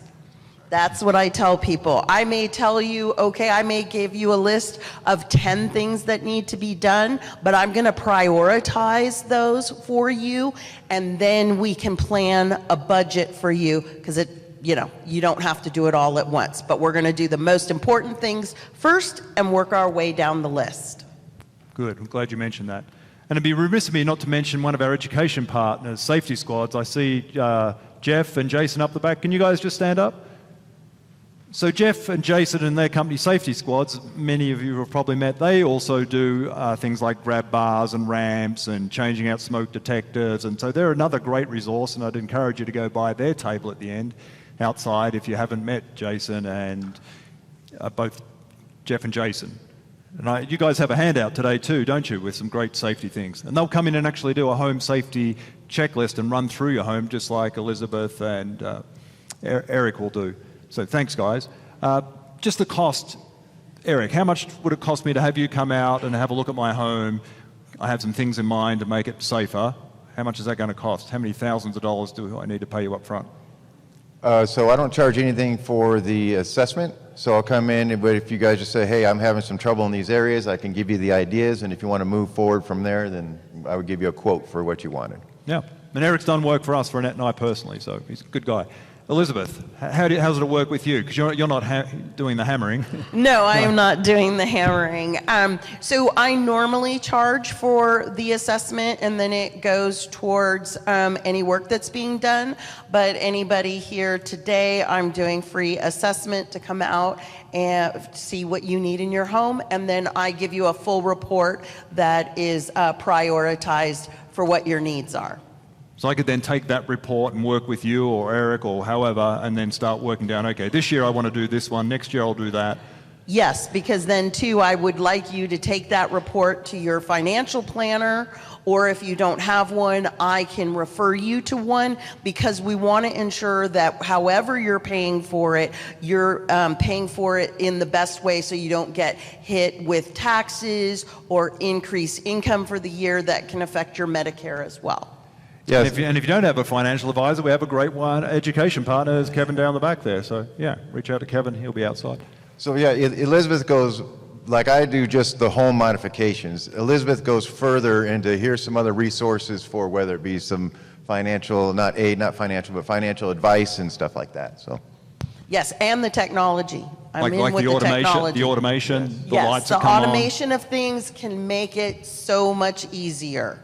That's what I tell people. I may tell you, okay, I may give you a list of 10 things that need to be done, but I'm going to prioritize those for you, and then we can plan a budget for you, because you don't have to do it all at once, but we're going to do the most important things first and work our way down the list. Good. I'm glad you mentioned that. And it'd be remiss of me not to mention one of our education partners, Safety Squads. I see Jeff and Jason up the back. Can you guys just stand up? So Jeff and Jason and their company Safety Squads, many of you have probably met, they also do things like grab bars and ramps and changing out smoke detectors, and so they're another great resource, and I'd encourage you to go by their table at the end outside if you haven't met Jason and both Jeff and Jason. And you guys have a handout today too, don't you, with some great safety things. And they'll come in and actually do a home safety checklist and run through your home just like Elizabeth and Eric will do. So thanks, guys. Just the cost, Eric, how much would it cost me to have you come out and have a look at my home? I have some things in mind to make it safer. How much is that going to cost? How many thousands of dollars do I need to pay you up front? So I don't charge anything for the assessment. So I'll come in, but if you guys just say, hey, I'm having some trouble in these areas, I can give you the ideas, and if you want to move forward from there, then I would give you a quote for what you wanted. Yeah, and Eric's done work for us, for Annette and I personally, so he's a good guy. Elizabeth, how does it work with you? Because you're not doing the hammering. No, I am not doing the hammering. So I normally charge for the assessment, and then it goes towards any work that's being done. But anybody here today, I'm doing free assessment to come out and see what you need in your home, and then I give you a full report that is prioritized for what your needs are. So I could then take that report and work with you or Eric or however, and then start working down, okay, this year I want to do this one, next year I'll do that. Yes, because then too, I would like you to take that report to your financial planner, or if you don't have one, I can refer you to one, because we want to ensure that however you're paying for it, you're paying for it in the best way, so you don't get hit with taxes or increased income for the year that can affect your Medicare as well. Yes. And if you don't have a financial advisor, we have a great one, education partner, is Kevin down the back there. So yeah, reach out to Kevin, he'll be outside. So yeah, Elizabeth goes, like I do just the home modifications. Elizabeth goes further into here's some other resources for whether it be some financial, not financial, but financial advice and stuff like that. So. Yes, and the technology. I'm in like with the technology. the automation, the yes, lights the that come automation of things can make it so much easier.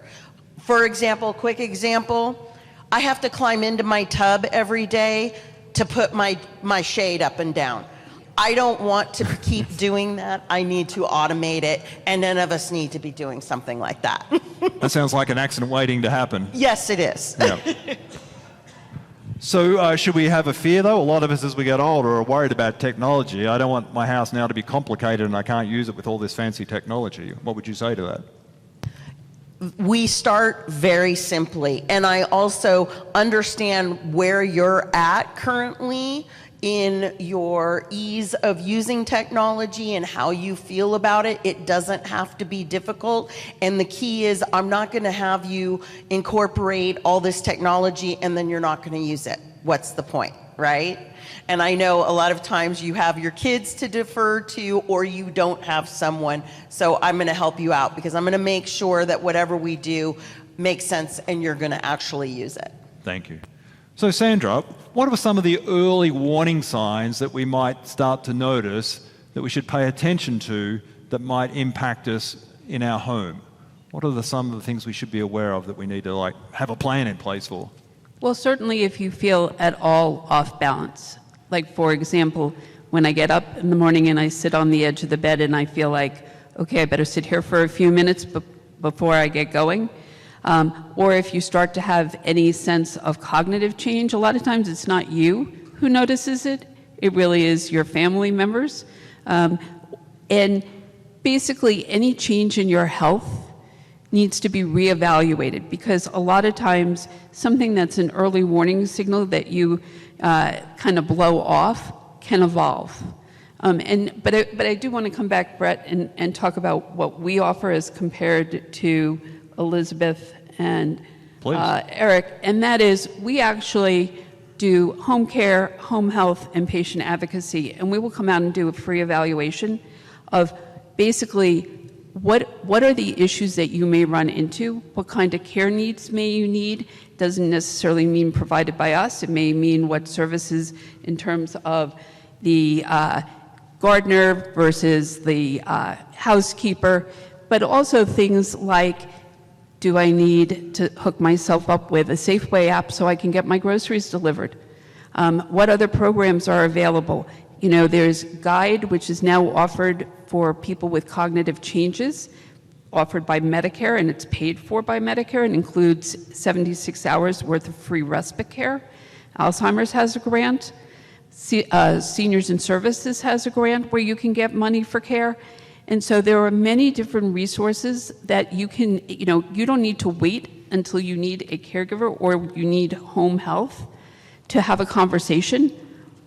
For example, quick example, I have to climb into my tub every day to put my shade up and down. I don't want to keep doing that. I need to automate it, and none of us need to be doing something like that. That sounds like an accident waiting to happen. Yes, it is. Yeah. So should we have a fear, though? A lot of us, as we get older, are worried about technology. I don't want my house now to be complicated and I can't use it with all this fancy technology. What would you say to that? We start very simply, and I also understand where you're at currently in your ease of using technology and how you feel about it. It doesn't have to be difficult, and the key is I'm not going to have you incorporate all this technology and then you're not going to use it. What's the point, right? And I know a lot of times you have your kids to defer to, or you don't have someone. So I'm going to help you out, because I'm going to make sure that whatever we do makes sense and you're going to actually use it. Thank you. So Sandra, what are some of the early warning signs that we might start to notice that we should pay attention to that might impact us in our home? What are some of the things we should be aware of that we need to have a plan in place for? Well, certainly if you feel at all off balance, like for example, when I get up in the morning and I sit on the edge of the bed and I feel like, okay, I better sit here for a few minutes before I get going. Or if you start to have any sense of cognitive change, a lot of times it's not you who notices it, it really is your family members. And basically any change in your health needs to be reevaluated, because a lot of times something that's an early warning signal that you kind of blow off can evolve. But I do want to come back, Brett, and talk about what we offer as compared to Elizabeth and Eric, and that is we actually do home care, home health, and patient advocacy, and we will come out and do a free evaluation of basically what are the issues that you may run into, what kind of care needs may you need. Doesn't necessarily mean provided by us, it may mean what services in terms of the gardener versus the housekeeper, but also things like, do I need to hook myself up with a Safeway app so I can get my groceries delivered? What other programs are available? You know, there's Guide, which is now offered for people with cognitive changes, offered by Medicare, and it's paid for by Medicare, and includes 76 hours worth of free respite care. Alzheimer's has a grant. Seniors in Services has a grant where you can get money for care. And so there are many different resources that you can, you don't need to wait until you need a caregiver or you need home health to have a conversation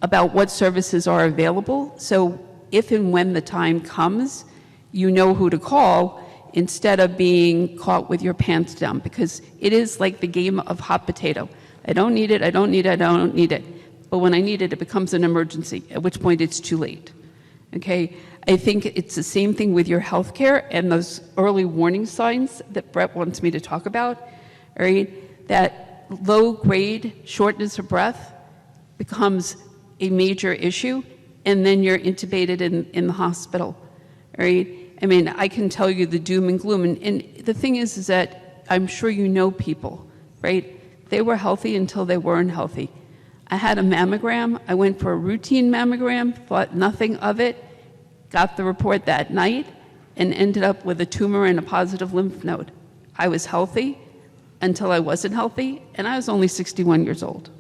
about what services are available. So if and when the time comes, you know who to call instead of being caught with your pants down, because it is like the game of hot potato. I don't need it, I don't need it, I don't need it. But when I need it, it becomes an emergency, at which point it's too late. Okay? I think it's the same thing with your health care and those early warning signs that Brett wants me to talk about, right? That low-grade shortness of breath becomes a major issue, and then you're intubated in the hospital, right? I mean, I can tell you the doom and gloom, and the thing is that I'm sure you know people, right? They were healthy until they weren't healthy. I had a mammogram. I went for a routine mammogram, thought nothing of it, got the report that night, and ended up with a tumor and a positive lymph node. I was healthy until I wasn't healthy, and I was only 61 years old,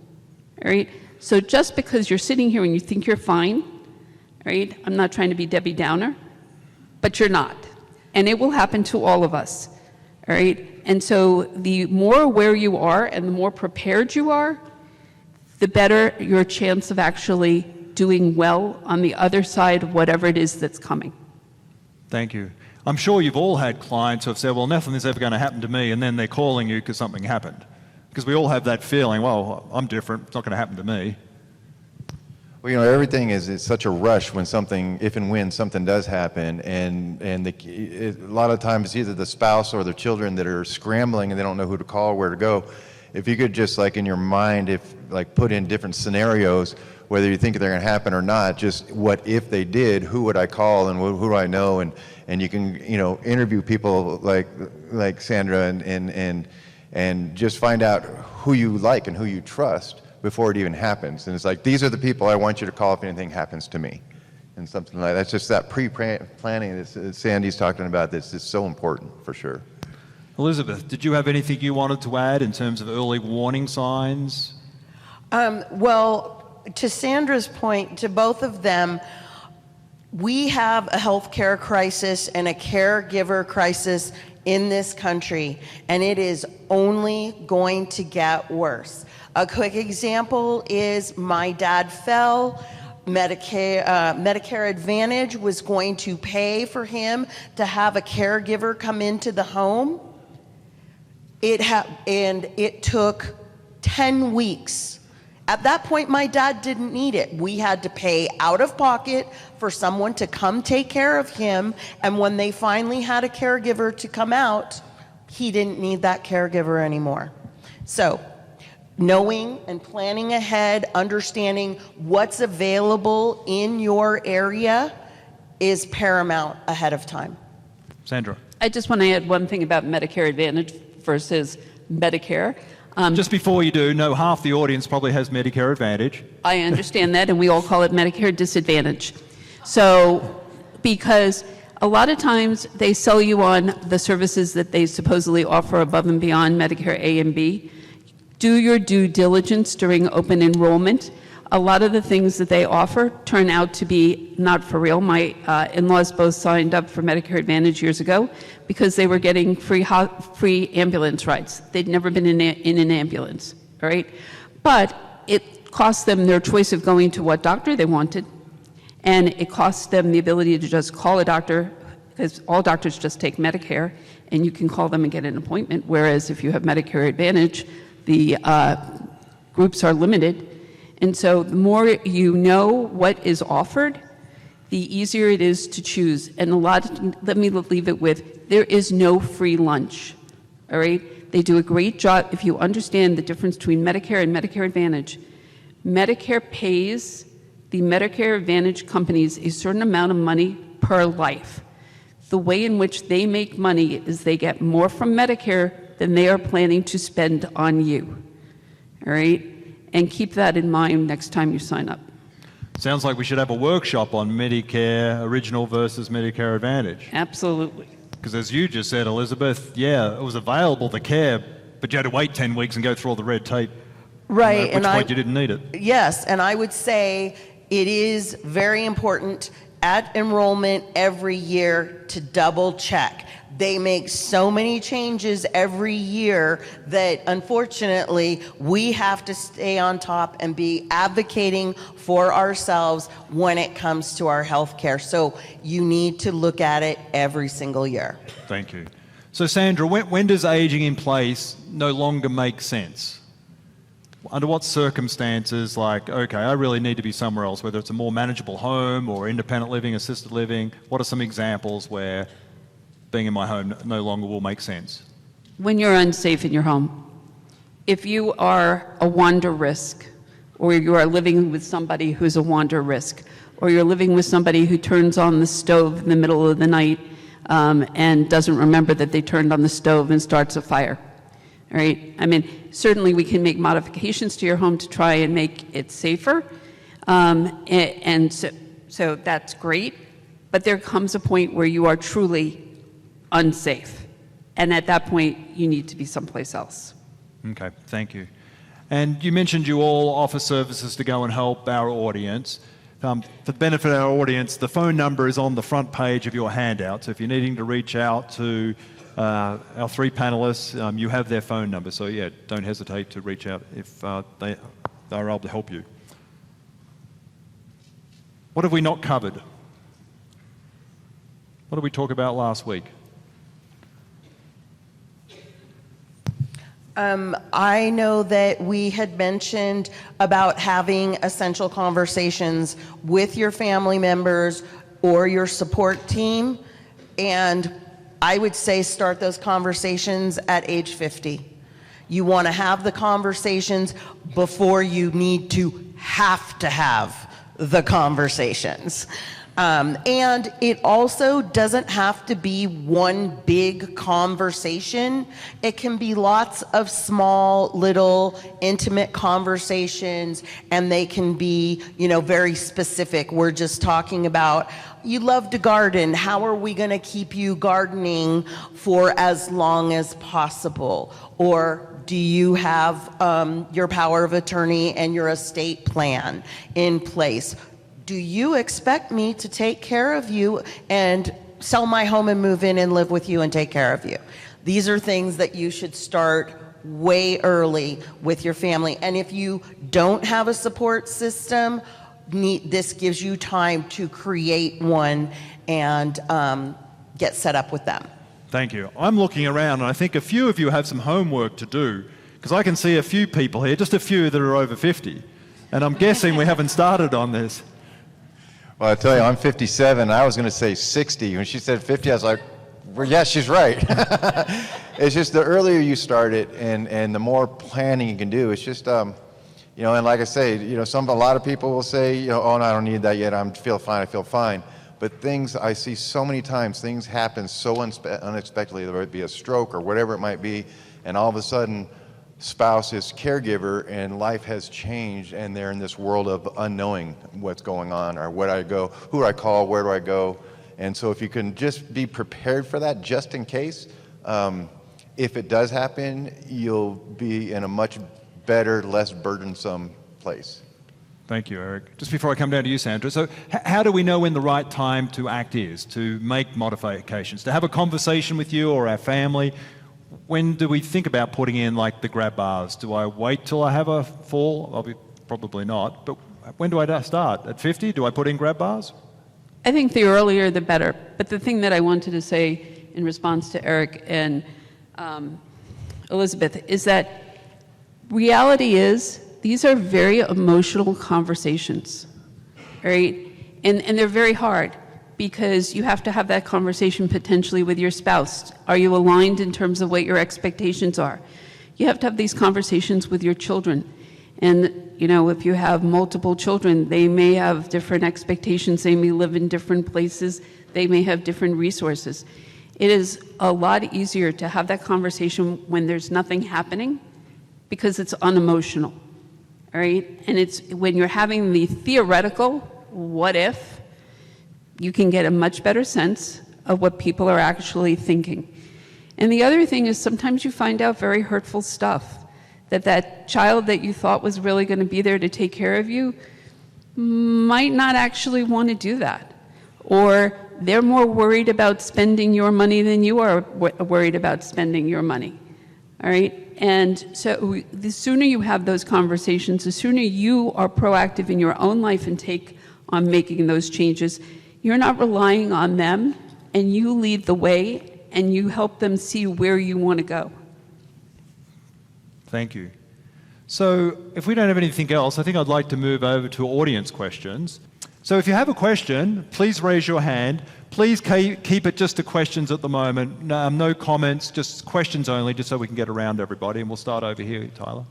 right? So just because you're sitting here and you think you're fine, right? I'm not trying to be Debbie Downer, but you're not. And it will happen to all of us, all right? And so the more aware you are and the more prepared you are, the better your chance of actually doing well on the other side of whatever it is that's coming. Thank you. I'm sure you've all had clients who have said, well, nothing is ever going to happen to me, and then they're calling you because something happened. Because we all have that feeling, well, I'm different, it's not going to happen to me. Well, everything is such a rush when something, if and when something does happen, and a lot of times it's either the spouse or the children that are scrambling and they don't know who to call or where to go. If you could just, in your mind, put in different scenarios, whether you think they're going to happen or not, just what if they did, who would I call and who do I know, and you can, interview people like Sandra and just find out who you like and who you trust before it even happens. And it's like, these are the people I want you to call if anything happens to me. And something like that. That's just that pre-planning that Sandy's talking about that's just so important, for sure. Elizabeth, did you have anything you wanted to add in terms of early warning signs? Well, to Sandra's point, to both of them, we have a healthcare crisis and a caregiver crisis in this country, and it is only going to get worse. A quick example is my dad fell. Medicare Advantage was going to pay for him to have a caregiver come into the home. And it took 10 weeks At that point, my dad didn't need it. We had to pay out of pocket for someone to come take care of him, and when they finally had a caregiver to come out, he didn't need that caregiver anymore. So, knowing and planning ahead, understanding what's available in your area is paramount ahead of time. Sandra. I just want to add one thing about Medicare Advantage versus Medicare. Just before you do, no, half the audience probably has Medicare Advantage. I understand that, and we all call it Medicare Disadvantage. So, because a lot of times they sell you on the services that they supposedly offer above and beyond Medicare A and B. Do your due diligence during open enrollment. A lot of the things that they offer turn out to be not for real. My in-laws both signed up for Medicare Advantage years ago because they were getting free ambulance rides. They'd never been in an ambulance, all right? But it cost them their choice of going to what doctor they wanted, and it cost them the ability to just call a doctor, because all doctors just take Medicare, and you can call them and get an appointment, whereas if you have Medicare Advantage, the groups are limited. And so the more you know what is offered, the easier it is to choose. And let me leave it with, there is no free lunch, all right? They do a great job. If you understand the difference between Medicare and Medicare Advantage, Medicare pays the Medicare Advantage companies a certain amount of money per life. The way in which they make money is they get more from Medicare than they are planning to spend on you, all right? And keep that in mind next time you sign up. Sounds like we should have a workshop on Medicare Original versus Medicare Advantage. Absolutely. Because as you just said, Elizabeth, yeah, it was available to care, but you had to wait 10 weeks and go through all the red tape. Right. At which point you didn't need it. Yes, and I would say it is very important at enrollment every year to double check. They make so many changes every year that unfortunately we have to stay on top and be advocating for ourselves when it comes to our health care. So you need to look at it every single year. Thank you. So Sandra, when does aging in place no longer make sense? Under what circumstances, like, okay, I really need to be somewhere else, whether it's a more manageable home or independent living, assisted living? What are some examples where being in my home no longer will make sense? When you're unsafe in your home. If you are a wander risk, or you are living with somebody who's a wander risk, or you're living with somebody who turns on the stove in the middle of the night and doesn't remember that they turned on the stove and starts a fire. All right? I mean, certainly we can make modifications to your home to try and make it safer, and so that's great, but there comes a point where you are truly unsafe, and at that point, you need to be someplace else. Okay, thank you. And you mentioned you all offer services to go and help our audience. For the benefit of our audience, the phone number is on the front page of your handout, so if you're needing to reach out to our three panelists, you have their phone number, so yeah, don't hesitate to reach out if they are able to help you. What have we not covered? What did we talk about last week? I know that we had mentioned about having essential conversations with your family members or your support team, and I would say start those conversations at age 50. You want to have the conversations before you need to have the conversations. And it also doesn't have to be one big conversation. It can be lots of small, little, intimate conversations, and they can be, very specific. We're just talking about, you love to garden. How are we going to keep you gardening for as long as possible? Or do you have your power of attorney and your estate plan in place? Do you expect me to take care of you and sell my home and move in and live with you and take care of you? These are things that you should start way early with your family. And if you don't have a support system, this gives you time to create one and get set up with them. Thank you. I'm looking around and I think a few of you have some homework to do, because I can see a few people here, just a few that are over 50. And I'm guessing we haven't started on this. Well, I tell you, I'm 57. I was going to say 60. When she said 50, I was like, well, yeah, she's right. It's just the earlier you start it and the more planning you can do. It's just, and like I say, a lot of people will say, oh, no, I don't need that yet. I feel fine. But things, I see so many times, things happen so unexpectedly, whether it be a stroke or whatever it might be, and all of a sudden, spouse is caregiver and life has changed and they're in this world of unknowing what's going on or where do I go, who do I call, where do I go. And so if you can just be prepared for that just in case, if it does happen, you'll be in a much better, less burdensome place. Thank you, Eric. Just before I come down to you, Sandra, so how do we know when the right time to act is, to make modifications, to have a conversation with you or our family? When do we think about putting in like the grab bars? Do I wait till I have a fall? Probably not, but when do I start? At 50, do I put in grab bars? I think the earlier the better. But the thing that I wanted to say in response to Eric and Elizabeth is that reality is these are very emotional conversations, right? And they're very hard because you have to have that conversation potentially with your spouse. Are you aligned in terms of what your expectations are? You have to have these conversations with your children. And if you have multiple children, they may have different expectations, they may live in different places, they may have different resources. It is a lot easier to have that conversation when there's nothing happening because it's unemotional, all right? And it's when you're having the theoretical, what if, you can get a much better sense of what people are actually thinking. And the other thing is sometimes you find out very hurtful stuff. That child that you thought was really going to be there to take care of you might not actually want to do that. Or they're more worried about spending your money than you are worried about spending your money. All right? And so the sooner you have those conversations, the sooner you are proactive in your own life and take on making those changes, you're not relying on them, and you lead the way, and you help them see where you want to go. Thank you. So if we don't have anything else, I think I'd like to move over to audience questions. So if you have a question, please raise your hand. Please keep it just to questions at the moment. No comments, just questions only, just so we can get around everybody. And we'll start over here, Tyler.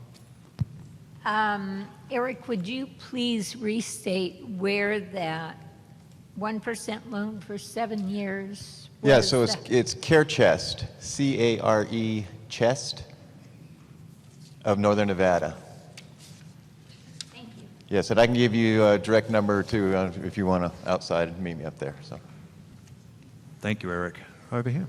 Eric, would you please restate where that 1% loan for 7 years? Yeah, so it's Care Chest, C-A-R-E Chest of Northern Nevada. Thank you. Yes, and I can give you a direct number too if you want to outside and meet me up there. So. Thank you, Eric. Over here.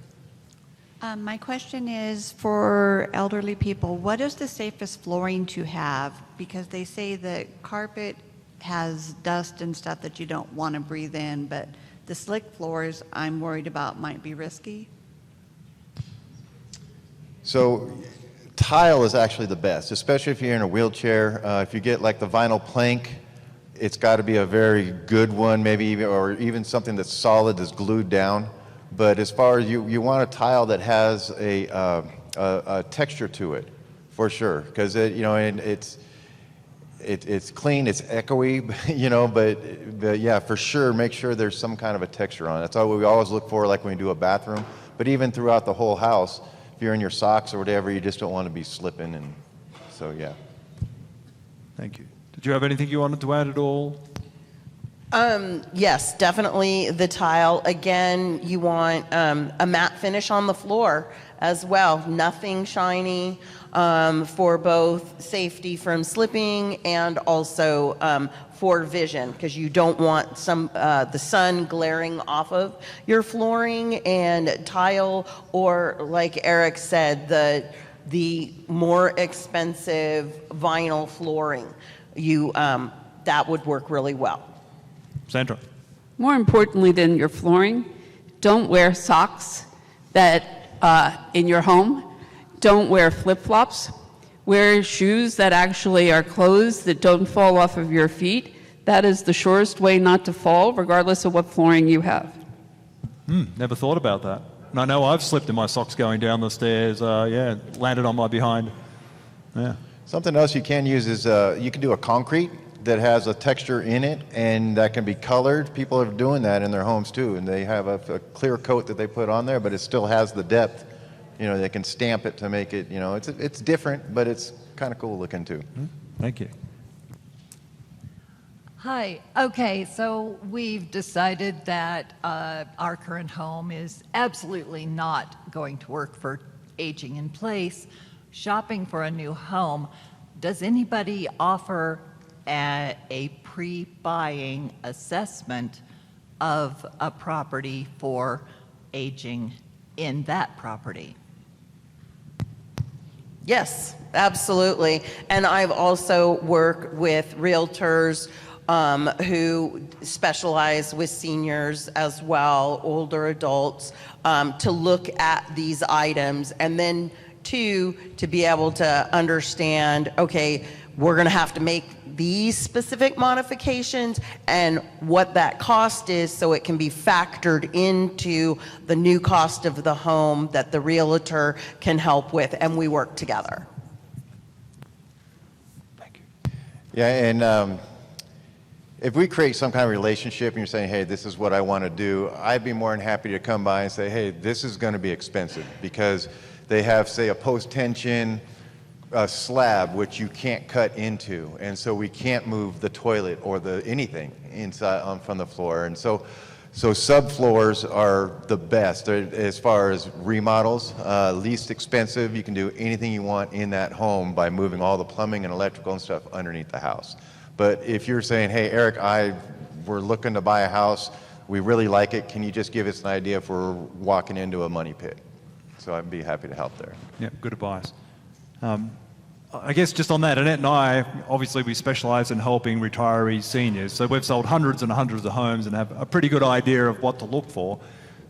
My question is for elderly people, what is the safest flooring to have? Because they say that carpet has dust and stuff that you don't want to breathe in, but the slick floors I'm worried about might be risky. So tile is actually the best, especially if you're in a wheelchair. If you get like the vinyl plank, it's got to be a very good one, maybe even something that's solid, that's glued down. But as far as you want a tile that has a texture to it, for sure, because it's clean, it's echoey, but yeah, for sure, make sure there's some kind of a texture on it. That's what we always look for, like when we do a bathroom. But even throughout the whole house, if you're in your socks or whatever, you just don't want to be slipping, and so yeah. Thank you. Did you have anything you wanted to add at all? Yes, definitely the tile. Again, you want a matte finish on the floor as well. Nothing shiny for both safety from slipping and also for vision, because you don't want the sun glaring off of your flooring. And tile, or like Eric said, the more expensive vinyl flooring, that would work really well. Sandra. More importantly than your flooring, don't wear socks in your home. Don't wear flip-flops. Wear shoes that actually are closed, that don't fall off of your feet. That is the surest way not to fall, regardless of what flooring you have. Never thought about that. And I know I've slipped in my socks going down the stairs. Landed on my behind. Yeah. Something else you can use is you can do a concrete, that has a texture in it and that can be colored. People are doing that in their homes too, and they have a clear coat that they put on there, but it still has the depth. You know, they can stamp it to make it, you know, it's different, but it's kind of cool looking too. Thank you. Hi. Okay, so we've decided that our current home is absolutely not going to work for aging in place. Shopping for a new home, does anybody offer a pre-buying assessment of a property for aging in that property? Yes, absolutely. And I've also worked with realtors who specialize with seniors as well, older adults, to look at these items, and then to be able to understand, okay, we're going to have to make these specific modifications and what that cost is, so it can be factored into the new cost of the home that the realtor can help with, and we work together. Thank you. Yeah, and if we create some kind of relationship and you're saying, hey, this is what I want to do, I'd be more than happy to come by and say, hey, this is going to be expensive, because they have, say, a post-tension slab which you can't cut into, and so we can't move the toilet or anything inside from the floor, and so subfloors are the best. They're, as far as remodels, least expensive. You can do anything you want in that home by moving all the plumbing and electrical and stuff underneath the house. But if you're saying, hey, Eric, we're looking to buy a house, we really like it, can you just give us an idea if we're walking into a money pit? So I'd be happy to help there. Yeah, good advice. I guess just on that, Annette and I, obviously we specialise in helping retirees, seniors, so we've sold hundreds and hundreds of homes and have a pretty good idea of what to look for.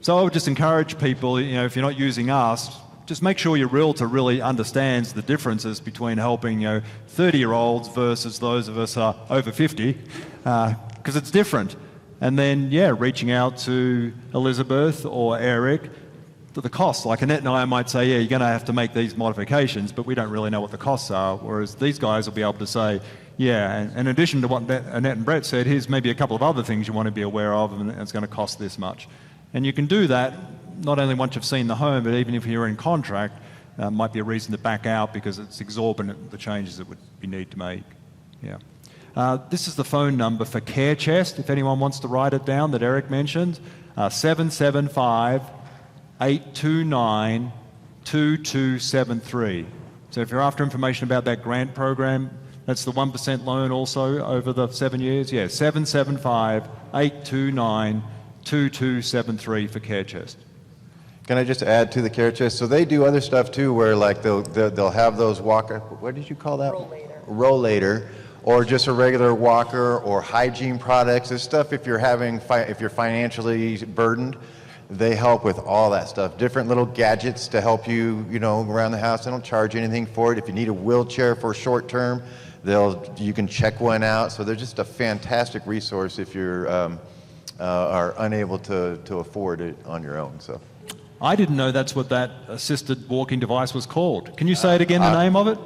So I would just encourage people, you know, if you're not using us, just make sure your realtor really understands the differences between helping, you know, 30-year-olds versus those of us over 50, because it's different. And then, yeah, reaching out to Elizabeth or Eric, the costs. Like Annette and I might say, yeah, you're going to have to make these modifications, but we don't really know what the costs are, whereas these guys will be able to say, yeah, and in addition to what Annette and Brett said, here's maybe a couple of other things you want to be aware of, and it's going to cost this much. And you can do that not only once you've seen the home, but even if you're in contract, might be a reason to back out because it's exorbitant, the changes that we need to make. Yeah. This is the phone number for Care Chest, if anyone wants to write it down, that Eric mentioned, 775-829-2273. So if you're after information about that grant program, that's the 1% loan also over the 7 years. Yeah, 775-829-2273 for Care Chest. Can I just add to the Care Chest? So they do other stuff too, where like they'll have those walker, what did you call that? Rollator, or just a regular walker, or hygiene products. This stuff, if you're financially burdened, they help with all that stuff. Different little gadgets to help you, you know, around the house. They don't charge anything for it. If you need a wheelchair for short term, you can check one out. So they're just a fantastic resource if you're are unable to afford it on your own. So. I didn't know that's what that assisted walking device was called. Can you say it again, the name of it?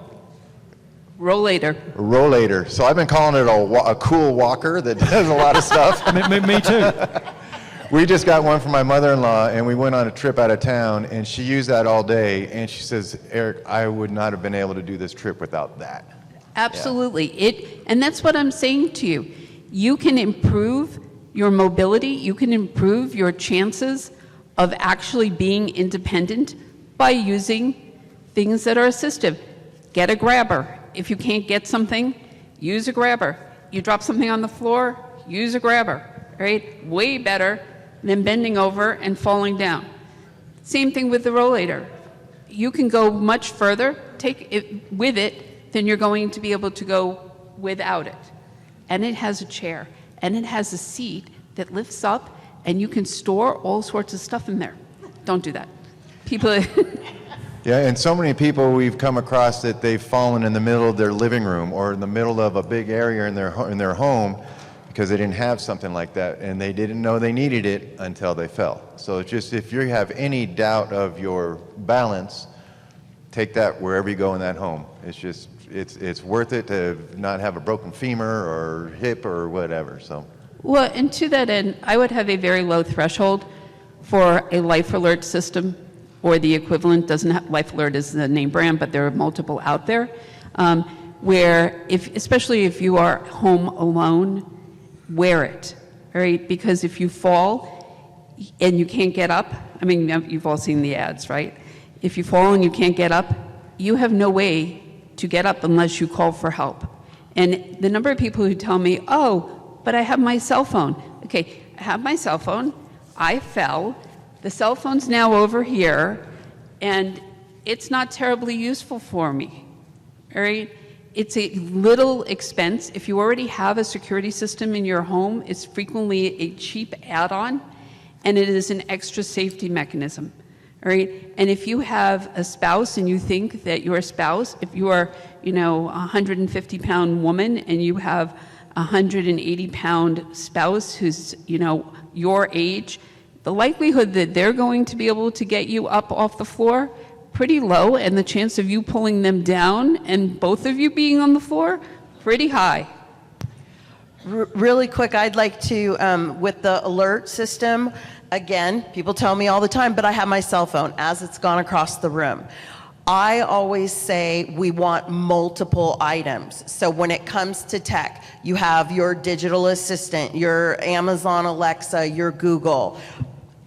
Rollator. Rollator. So I've been calling it a cool walker that does a lot of stuff. Me too. We just got one for my mother-in-law, and we went on a trip out of town, and she used that all day, and she says, Eric, I would not have been able to do this trip without that. Absolutely. Yeah. And that's what I'm saying to you. You can improve your mobility, you can improve your chances of actually being independent by using things that are assistive. Get a grabber. If you can't get something, use a grabber. You drop something on the floor, use a grabber, right? Way better than bending over and falling down. Same thing with the rollator. You can go much further, take it with it, than you're going to be able to go without it. And it has a chair, and it has a seat that lifts up, and you can store all sorts of stuff in there. Don't do that. People... Yeah, and so many people we've come across that they've fallen in the middle of their living room or in the middle of a big area in their home because they didn't have something like that, and they didn't know they needed it until they fell. So it's just, if you have any doubt of your balance, take that wherever you go in that home. It's just it's worth it to not have a broken femur or hip or whatever. So. Well, and to that end, I would have a very low threshold for a Life Alert system or the equivalent. Doesn't have, Life Alert is the name brand, but there are multiple out there, where especially if you are home alone, wear it, right? Because if you fall and you can't get up, I mean, you've all seen the ads, right? If you fall and you can't get up, you have no way to get up unless you call for help. And the number of people who tell me, oh, but I have my cell phone. Okay, I have my cell phone. I fell. The cell phone's now over here, and it's not terribly useful for me. All right? It's a little expense. If you already have a security system in your home, it's frequently a cheap add-on, and it is an extra safety mechanism. All right? And if you have a spouse and you think that your spouse, if you are, a 150-pound woman and you have a 180-pound spouse who's, your age, the likelihood that they're going to be able to get you up off the floor, pretty low, and the chance of you pulling them down and both of you being on the floor, pretty high. Really quick, I'd like to, with the alert system, again, people tell me all the time, but I have my cell phone as it's gone across the room. I always say we want multiple items. So when it comes to tech, you have your digital assistant, your Amazon Alexa, your Google,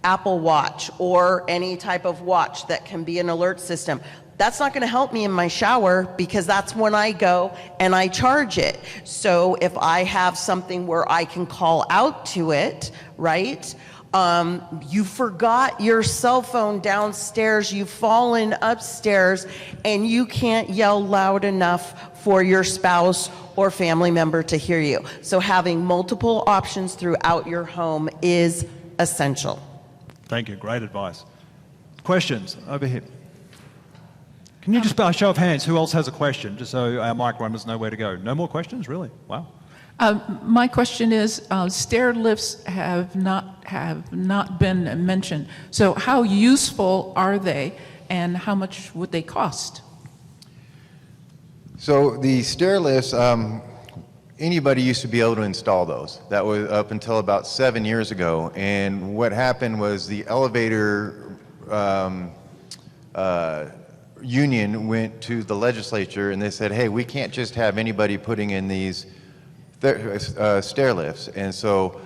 Apple Watch, or any type of watch that can be an alert system. That's not going to help me in my shower because that's when I go and I charge it. So if I have something where I can call out to it, right? You forgot your cell phone downstairs, you've fallen upstairs, and you can't yell loud enough for your spouse or family member to hear you. So having multiple options throughout your home is essential. Thank you. Great advice. Questions over here? Can you just, by a show of hands, who else has a question, just so our mic runners know where to go? No more questions? Really? Wow. My question is, stair lifts have not been mentioned. So how useful are they, and how much would they cost? So the stair lifts, anybody used to be able to install those. That was up until about 7 years ago. And what happened was the elevator union went to the legislature and they said, hey, we can't just have anybody putting in these stair lifts. And so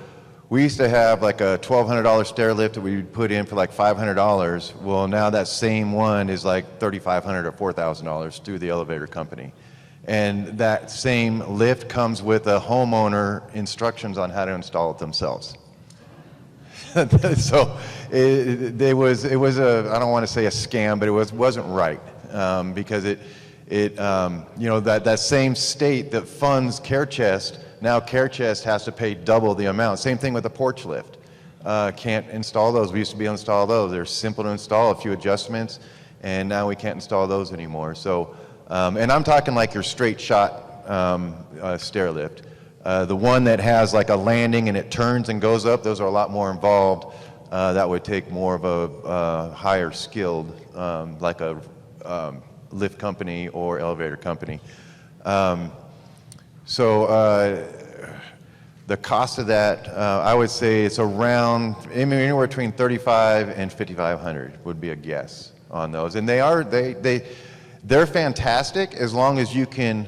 we used to have like a $1,200 stair lift that we would put in for like $500. Well, now that same one is like $3,500 or $4,000 through the elevator company. And that same lift comes with a homeowner instructions on how to install it themselves. So it was a, I don't want to say a scam, but it wasn't right, because that same state that funds CareChest, now CareChest has to pay double the amount. Same thing with the porch lift. Can't install those. We used to be able to install those. They're simple to install, a few adjustments, and now we can't install those anymore. So, and I'm talking like your straight shot stair lift. The one that has like a landing and it turns and goes up, those are a lot more involved. That would take more of a higher skilled, like a lift company or elevator company. The cost of that, I would say it's around anywhere between $3,500 and $5,500 would be a guess on those. And they're fantastic as long as you can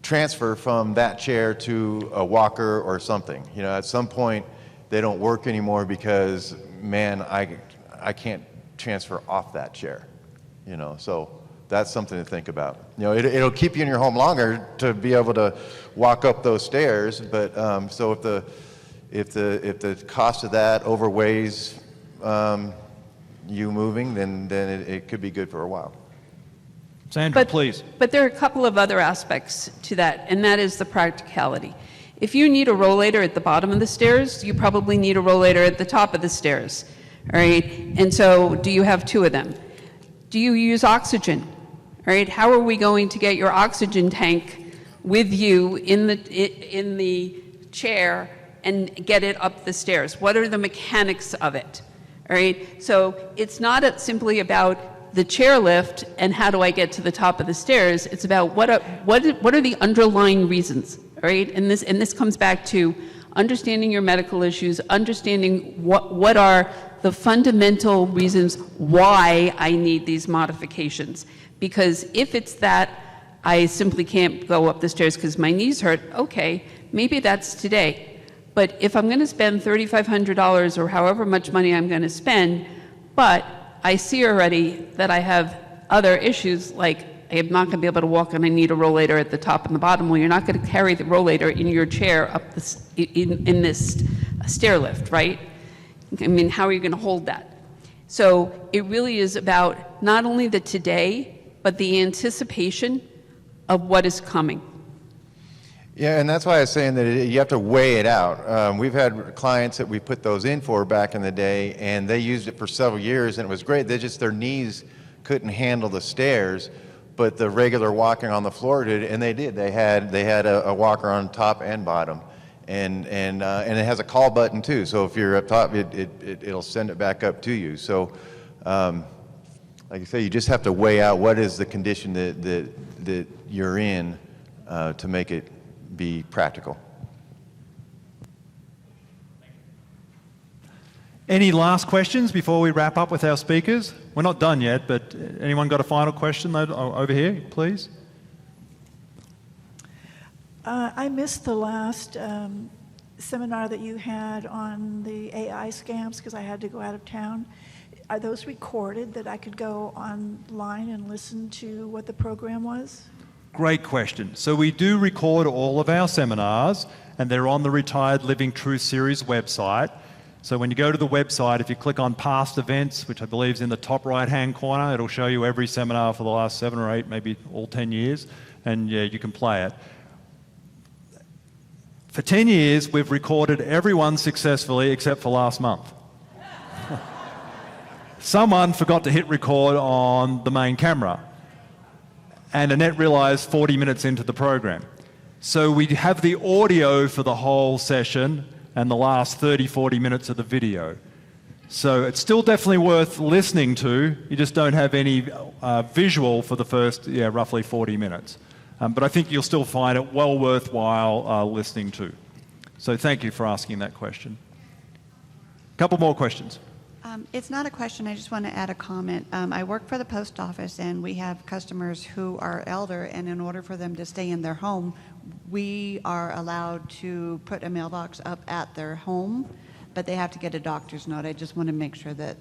transfer from that chair to a walker or something. You know, at some point they don't work anymore because, man, I can't transfer off that chair. You know, so that's something to think about. You know, it'll keep you in your home longer to be able to walk up those stairs. But so if the cost of that overweighs you moving, then it could be good for a while. Sandra, please. But there are a couple of other aspects to that, and that is the practicality. If you need a rollator at the bottom of the stairs, you probably need a rollator at the top of the stairs, all right? And so do you have two of them? Do you use oxygen, all right? How are we going to get your oxygen tank with you in the chair and get it up the stairs? What are the mechanics of it, all right? So it's not simply about the chairlift and how do I get to the top of the stairs. It's about what are the underlying reasons, right? And this comes back to understanding your medical issues, understanding what are the fundamental reasons why I need these modifications. Because if it's that I simply can't go up the stairs because my knees hurt, okay, maybe that's today. But if I'm going to spend $3,500 or however much money I'm going to spend, but I see already that I have other issues, like I'm not going to be able to walk and I need a rollator at the top and the bottom. Well, you're not going to carry the rollator in your chair up in this stair lift, right? I mean, how are you going to hold that? So it really is about not only the today, but the anticipation of what is coming. Yeah, and that's why I was saying that you have to weigh it out. We've had clients that we put those in for back in the day, and they used it for several years, and it was great. Their knees couldn't handle the stairs, but the regular walking on the floor did, and they did. They had a walker on top and bottom, and it has a call button too. So if you're up top, it'll send it back up to you. So, like I say, you just have to weigh out what is the condition that you're in to make it be practical. Any last questions before we wrap up with our speakers? We're not done yet, but anyone got a final question over here, please? I missed the last seminar that you had on the AI scams because I had to go out of town. Are those recorded that I could go online and listen to what the program was? Great question. So we do record all of our seminars, and they're on the Retired Living Truth Series website. So when you go to the website, if you click on past events, which I believe is in the top right-hand corner, it'll show you every seminar for the last 7 or 8, maybe all 10 years, and yeah, you can play it. For 10 years, we've recorded everyone successfully except for last month. Someone forgot to hit record on the main camera, and Annette realised 40 minutes into the program. So we have the audio for the whole session and the last 30, 40 minutes of the video. So it's still definitely worth listening to. You just don't have any visual for the first, roughly 40 minutes. But I think you'll still find it well worthwhile listening to. So thank you for asking that question. A couple more questions. It's not a question, I just want to add a comment. I work for the post office, and we have customers who are elder, and in order for them to stay in their home, we are allowed to put a mailbox up at their home, but they have to get a doctor's note. I just want to make sure that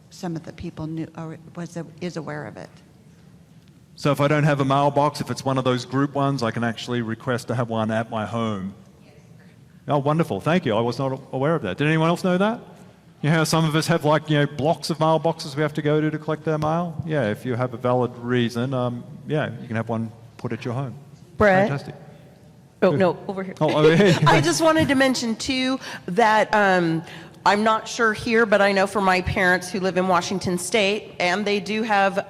some of the people knew or is aware of it. So if I don't have a mailbox, if it's one of those group ones, I can actually request to have one at my home. Oh, wonderful. Thank you. I was not aware of that. Did anyone else know that? You know how some of us have blocks of mailboxes we have to go to collect our mail? Yeah, if you have a valid reason, you can have one put at your home. Brett? Fantastic. Oh, no, over here. Oh, over here. I just wanted to mention, too, that I'm not sure here, but I know for my parents who live in Washington State, and they do have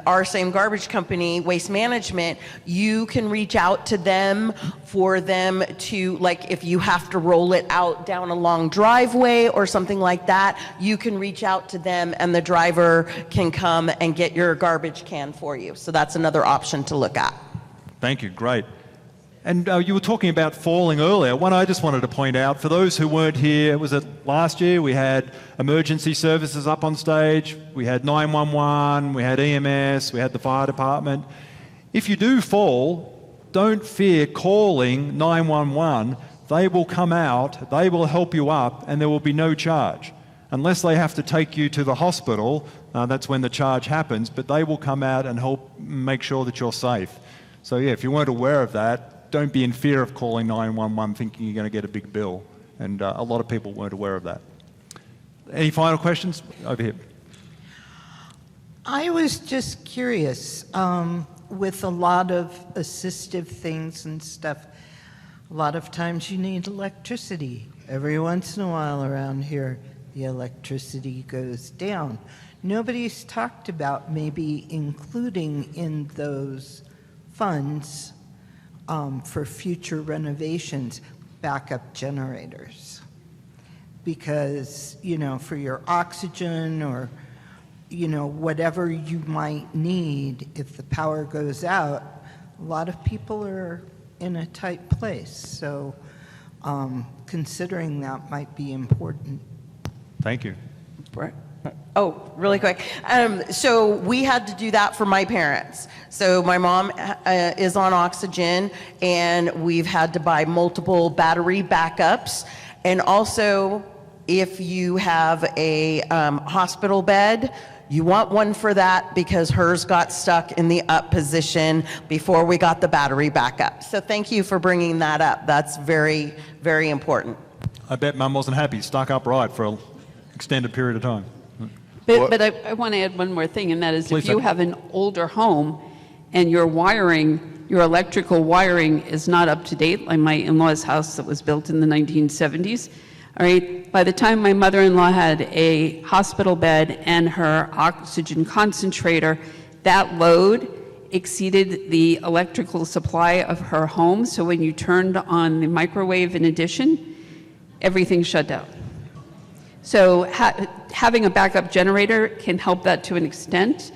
our same garbage company, Waste Management, you can reach out to them for them to, like, if you have to roll it out down a long driveway or something like that, you can reach out to them and the driver can come and get your garbage can for you. So that's another option to look at. Thank you. Great. And you were talking about falling earlier. One I just wanted to point out, for those who weren't here, was it last year we had emergency services up on stage, we had 911, we had EMS, we had the fire department. If you do fall, don't fear calling 911. They will come out, they will help you up, and there will be no charge. Unless they have to take you to the hospital, that's when the charge happens, but they will come out and help make sure that you're safe. So yeah, if you weren't aware of that, don't be in fear of calling 911 thinking you're going to get a big bill. And a lot of people weren't aware of that. Any final questions? Over here. I was just curious, with a lot of assistive things and stuff, a lot of times you need electricity. Every once in a while around here, the electricity goes down. Nobody's talked about maybe including in those funds for future renovations, backup generators. Because, for your oxygen or, you know, whatever you might need if the power goes out. A lot of people are in a tight place, so considering that might be important. Thank you. Right. Oh, really quick. So we had to do that for my parents. So my mom is on oxygen, and we've had to buy multiple battery backups. And also, if you have a hospital bed, you want one for that because hers got stuck in the up position before we got the battery backup. So thank you for bringing that up. That's very, very important. I bet Mum wasn't happy, stuck upright for an extended period of time. But I want to add one more thing, and that is Please, if you have an older home and your wiring, your electrical wiring is not up to date, like my in-law's house that was built in the 1970s, all right, by the time my mother-in-law had a hospital bed and her oxygen concentrator, that load exceeded the electrical supply of her home. So when you turned on the microwave in addition, everything shut down. So having a backup generator can help that to an extent,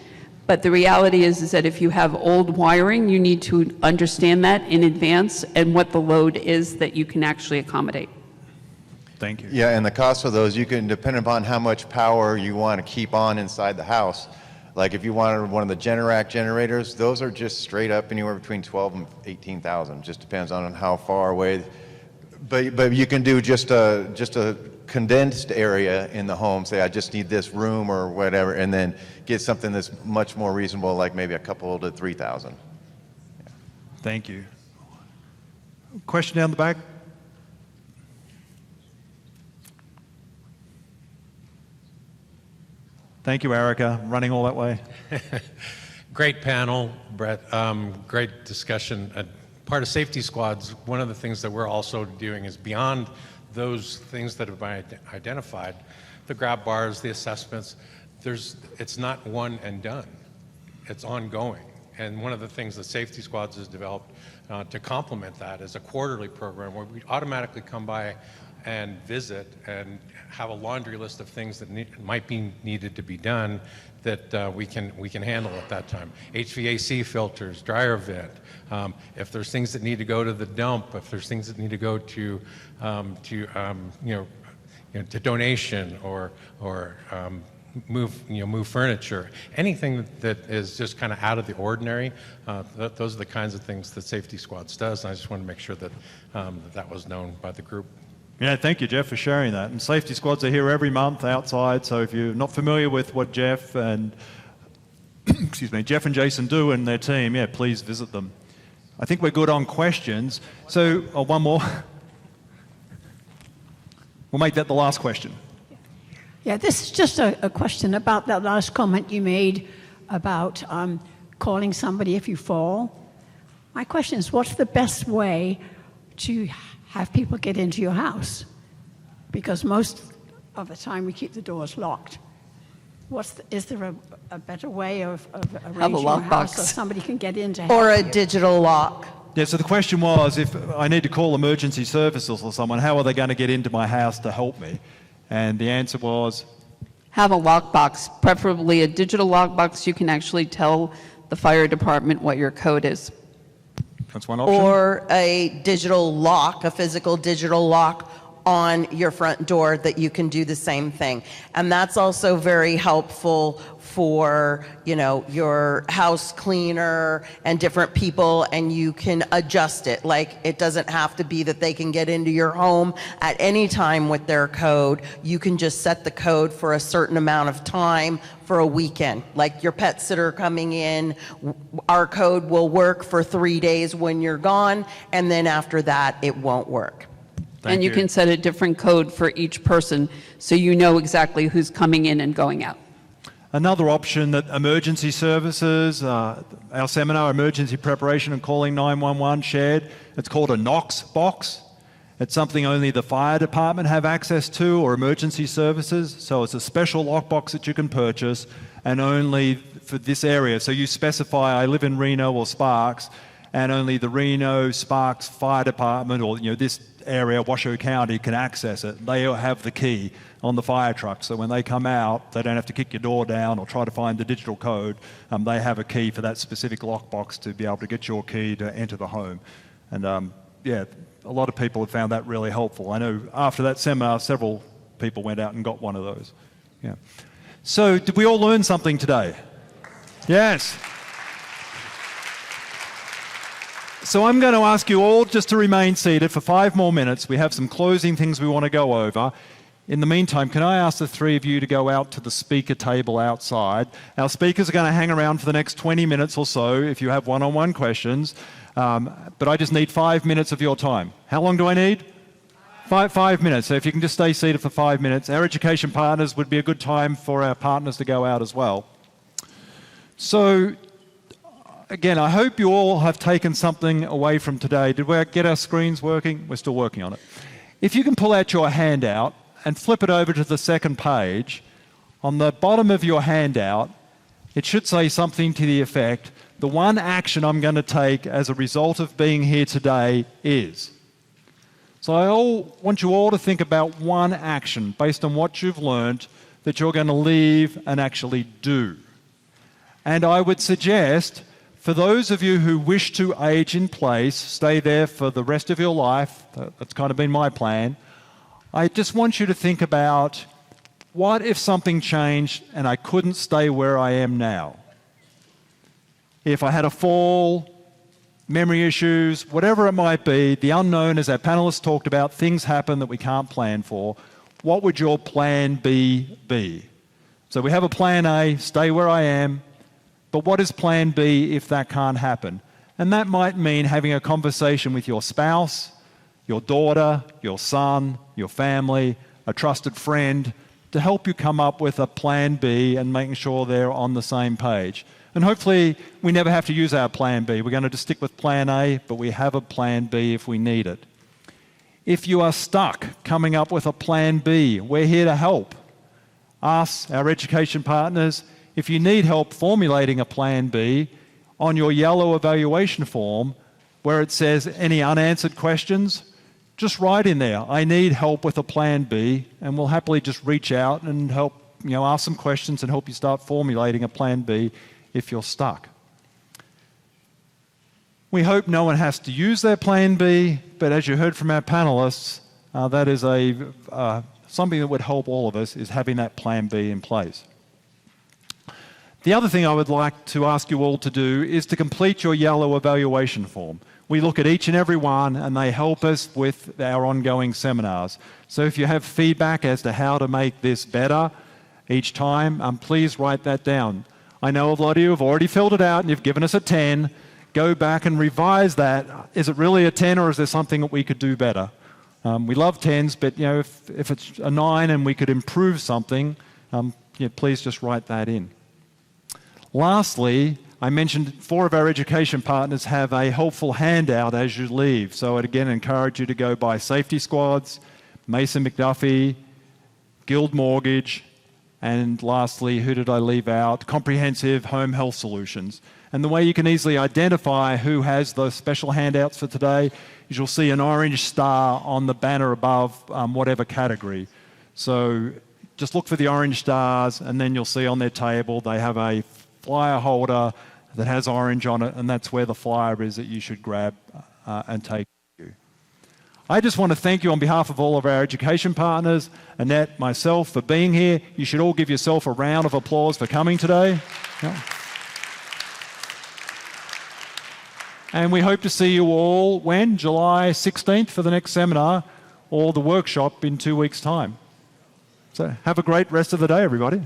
but the reality is that if you have old wiring, you need to understand that in advance and what the load is that you can actually accommodate. Thank you. Yeah, and the cost of those, you can, depend upon how much power you want to keep on inside the house. Like if you wanted one of the Generac generators, those are just straight up anywhere between 12 and 18,000. Just depends on how far away. But you can do just a condensed area in the home, say I just need this room or whatever, and then get something that's much more reasonable, like maybe a couple to 3,000. Yeah. Thank you. Question down the back? Thank you, Erica, running all that way. Great panel, Brett. Great discussion. Part of safety squads, one of the things that we're also doing is beyond those things that have been identified, the grab bars, the assessments, it's not one and done. It's ongoing. And one of the things that safety squads has developed to complement that is a quarterly program where we automatically come by and visit and have a laundry list of things that might be needed to be done that we can handle at that time. HVAC filters, dryer vent. If there's things that need to go to the dump, if there's things that need to go to donation or move furniture, anything that is just kind of out of the ordinary. Those are the kinds of things that Safety Squads does, and I just want to make sure that that was known by the group. Yeah, thank you, Jeff, for sharing that. And safety squads are here every month outside, so if you're not familiar with what Jeff and Jeff and Jason do and their team, yeah, please visit them. I think we're good on questions. So, one more. We'll make that the last question. Yeah, this is just a question about that last comment you made about calling somebody if you fall. My question is, what's the best way to have people get into your house? Because most of the time we keep the doors locked. Is there a better way of arranging your house so somebody can get in to help or a you? digital lock? Yeah, so the question was, if I need to call emergency services or someone, how are they going to get into my house to help me? And the answer was? Have a lockbox, preferably a digital lockbox. You can actually tell the fire department what your code is. That's one option. Or a digital lock, a physical digital lock on your front door that you can do the same thing. And that's also very helpful for, your house cleaner and different people, and you can adjust it. Like, it doesn't have to be that they can get into your home at any time with their code. You can just set the code for a certain amount of time for a weekend. Like your pet sitter coming in, our code will work for 3 days when you're gone, and then after that, it won't work. And you can set a different code for each person so you know exactly who's coming in and going out. Another option that emergency services, our seminar, Emergency Preparation and Calling 911, shared, it's called a Knox box. It's something only the fire department have access to, or emergency services. So it's a special lockbox that you can purchase, and only for this area. So you specify, I live in Reno or Sparks, and only the Reno Sparks Fire Department or this area, Washoe County, can access it. They have the key on the fire truck, so when they come out, they don't have to kick your door down or try to find the digital code. They have a key for that specific lockbox to be able to get your key to enter the home. And yeah, a lot of people have found that really helpful. I know after that seminar, several people went out and got one of those. Yeah. So did we all learn something today? Yes. So I'm going to ask you all just to remain seated for 5 more minutes. We have some closing things we want to go over. In the meantime, can I ask the 3 of you to go out to the speaker table outside? Our speakers are going to hang around for the next 20 minutes or so if you have one-on-one questions. But I just need 5 minutes of your time. How long do I need? 5 minutes. So if you can just stay seated for 5 minutes. Our education partners would be a good time for our partners to go out as well. So, again, I hope you all have taken something away from today. Did we get our screens working? We're still working on it. If you can pull out your handout and flip it over to the second page, on the bottom of your handout, it should say something to the effect, the one action I'm going to take as a result of being here today is. So I want you all to think about one action based on what you've learned that you're going to leave and actually do. And I would suggest, for those of you who wish to age in place, stay there for the rest of your life, that's kind of been my plan, I just want you to think about, what if something changed and I couldn't stay where I am now? If I had a fall, memory issues, whatever it might be, the unknown, as our panelists talked about, things happen that we can't plan for, what would your plan B be? So we have a plan A, stay where I am, but what is plan B if that can't happen? And that might mean having a conversation with your spouse, your daughter, your son, your family, a trusted friend, to help you come up with a plan B and making sure they're on the same page. And hopefully we never have to use our plan B. We're going to just stick with plan A, but we have a plan B if we need it. If you are stuck coming up with a plan B, we're here to help. Us, our education partners, if you need help formulating a plan B, on your yellow evaluation form, where it says any unanswered questions, just write in there, I need help with a plan B, and we'll happily just reach out and help, ask some questions and help you start formulating a plan B if you're stuck. We hope no one has to use their plan B, but as you heard from our panelists, that is something that would help all of us, is having that plan B in place. The other thing I would like to ask you all to do is to complete your yellow evaluation form. We look at each and every one, and they help us with our ongoing seminars. So if you have feedback as to how to make this better each time, please write that down. I know a lot of you have already filled it out and you've given us a 10. Go back and revise that. Is it really a 10, or is there something that we could do better? We love 10s, but if it's a 9 and we could improve something, please just write that in. Lastly, I mentioned 4 of our education partners have a helpful handout as you leave. So I'd again encourage you to go by Safety Squads, Mason McDuffie, Guild Mortgage, and lastly, who did I leave out? Comprehensive Home Health Solutions. And the way you can easily identify who has those special handouts for today is you'll see an orange star on the banner above whatever category. So just look for the orange stars, and then you'll see on their table they have a flyer holder that has orange on it, and that's where the flyer is that you should grab and take with you. I just want to thank you on behalf of all of our education partners, Annette, myself, for being here. You should all give yourself a round of applause for coming today. Yeah. And we hope to see you all when? July 16th for the next seminar, or the workshop in 2 weeks' time. So have a great rest of the day, everybody.